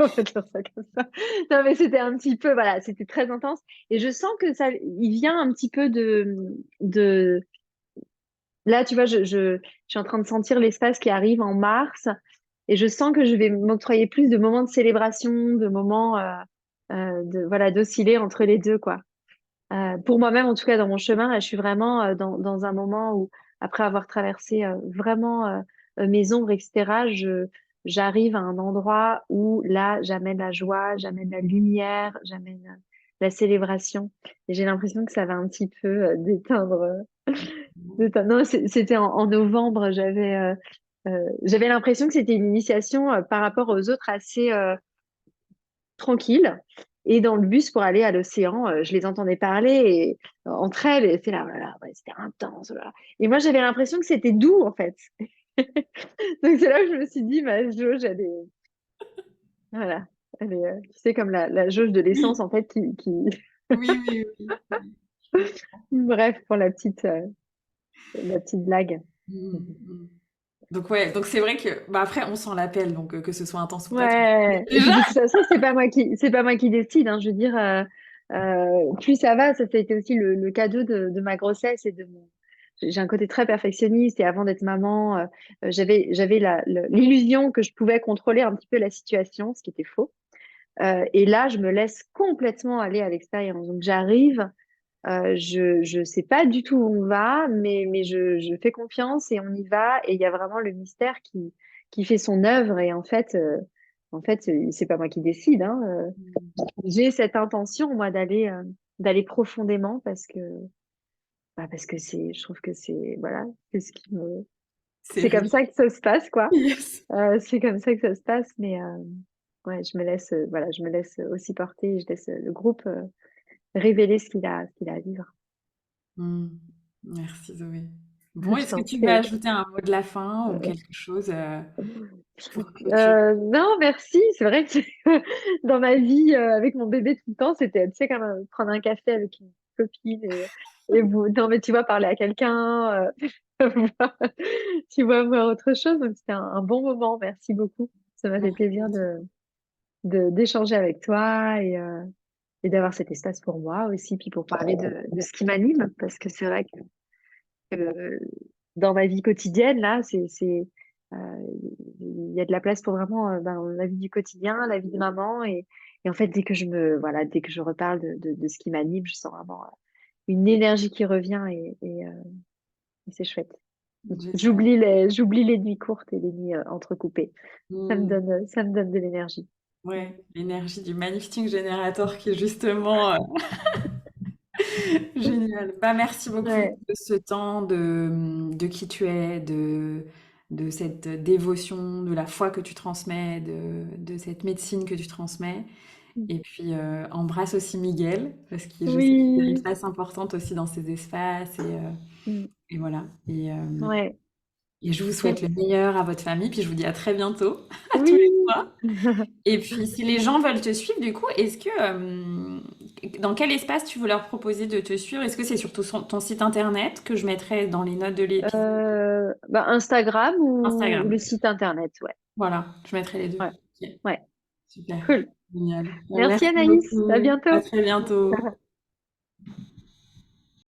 Speaker 2: On va dire ça comme ça. Non, mais c'était un petit peu, voilà, c'était très intense. Et je sens que ça, il vient un petit peu de, là, tu vois, je suis en train de sentir l'espace qui arrive en mars et je sens que je vais m'octroyer plus de moments de célébration, de moments, voilà, d'osciller entre les deux, quoi. Pour moi-même, en tout cas, dans mon chemin, là, je suis vraiment dans un moment où, après avoir traversé vraiment mes ombres, etc., j'arrive à un endroit où là, j'amène la joie, j'amène la lumière, j'amène la célébration. Et j'ai l'impression que ça va un petit peu déteindre. Non, c'était en novembre, j'avais l'impression que c'était une initiation par rapport aux autres assez tranquille. Et dans le bus pour aller à l'océan, je les entendais parler et, entre elles, et c'est là, voilà, ouais, c'était intense. Voilà. Et moi, j'avais l'impression que c'était doux, en fait. Donc, c'est là où je me suis dit, ma jauge, voilà, tu sais, comme la jauge de l'essence,
Speaker 1: Oui,
Speaker 2: en fait,
Speaker 1: oui, oui, oui, oui.
Speaker 2: Bref, pour la petite blague.
Speaker 1: Mm, mm. Donc ouais, donc c'est vrai que bah après on sent l'appel donc que ce soit intense ou pas.
Speaker 2: Ouais, et puis
Speaker 1: Déjà.
Speaker 2: de toute façon, c'est pas moi qui décide, hein. Je veux dire, plus ça va, ça a été aussi le cadeau de ma grossesse et j'ai un côté très perfectionniste et avant d'être maman, j'avais l'illusion que je pouvais contrôler un petit peu la situation, ce qui était faux. Et là, je me laisse complètement aller à l'expérience. Donc j'arrive, je sais pas du tout où on va, mais je fais confiance et on y va. Et il y a vraiment le mystère qui fait son œuvre. Et en fait, c'est pas moi qui décide, hein. J'ai cette intention, moi, d'aller profondément parce que je trouve que voilà, c'est ce qui me,
Speaker 1: C'est
Speaker 2: c'est comme
Speaker 1: riche.
Speaker 2: ça que ça se passe, quoi.
Speaker 1: Yes.
Speaker 2: C'est comme ça que ça se passe. Mais ouais, voilà, je me laisse aussi porter. Je laisse le groupe révéler ce qu'il a à vivre.
Speaker 1: Mm. Merci Zoé. Bon,
Speaker 2: Je
Speaker 1: est-ce que
Speaker 2: t'en
Speaker 1: tu veux
Speaker 2: prie.
Speaker 1: ajouter un mot de la fin ou quelque chose pour clôturer?
Speaker 2: Non, merci. C'est vrai que dans ma vie, avec mon bébé tout le temps, c'était, tu sais, comme prendre un café avec une copine et vous, non, mais tu vois, parler à quelqu'un, voir- tu vois, voir autre chose. Donc, c'était un bon moment. Merci beaucoup. Ça m'a fait
Speaker 1: Merci
Speaker 2: plaisir
Speaker 1: à toi.
Speaker 2: d'échanger avec toi et d'avoir cet espace pour moi aussi, puis pour parler de ce qui m'anime, parce que c'est vrai que dans ma vie quotidienne, là, euh, il y a de la place pour vraiment ben, la vie du quotidien, la vie de maman. Et en fait, voilà, dès que je reparle de ce qui m'anime, je sens vraiment une énergie qui revient et c'est chouette.
Speaker 1: Génial.
Speaker 2: J'oublie les nuits courtes et les nuits entrecoupées.
Speaker 1: Mm.
Speaker 2: Ça me donne de l'énergie. Mm.
Speaker 1: Ouais, l'énergie du Magnificent Generator qui est justement génial. Bah, merci beaucoup
Speaker 2: Ouais.
Speaker 1: de ce temps, de qui tu es, de cette dévotion, de la foi que tu transmets, de cette médecine que tu transmets. Et puis embrasse aussi Miguel, parce que je sais qu'il a une
Speaker 2: Oui.
Speaker 1: place importante aussi dans ces espaces.
Speaker 2: Mm.
Speaker 1: Et voilà.
Speaker 2: Ouais.
Speaker 1: Et je vous souhaite le meilleur à votre famille. Puis je vous dis à très bientôt, à tous les
Speaker 2: Oui.
Speaker 1: trois. Et puis, si les gens veulent te suivre, du coup, dans quel espace tu veux leur proposer de te suivre? Est-ce que c'est sur ton site internet que je mettrai dans les notes de l'épisode?
Speaker 2: Bah, Instagram ou
Speaker 1: Instagram.
Speaker 2: le site internet, ouais.
Speaker 1: Voilà, je mettrai les deux.
Speaker 2: Ouais.
Speaker 1: Ok,
Speaker 2: Ouais.
Speaker 1: super.
Speaker 2: Cool.
Speaker 1: Génial.
Speaker 2: Merci
Speaker 1: Merci
Speaker 2: Anaïs. À
Speaker 1: beaucoup. À
Speaker 2: bientôt.
Speaker 1: très bientôt.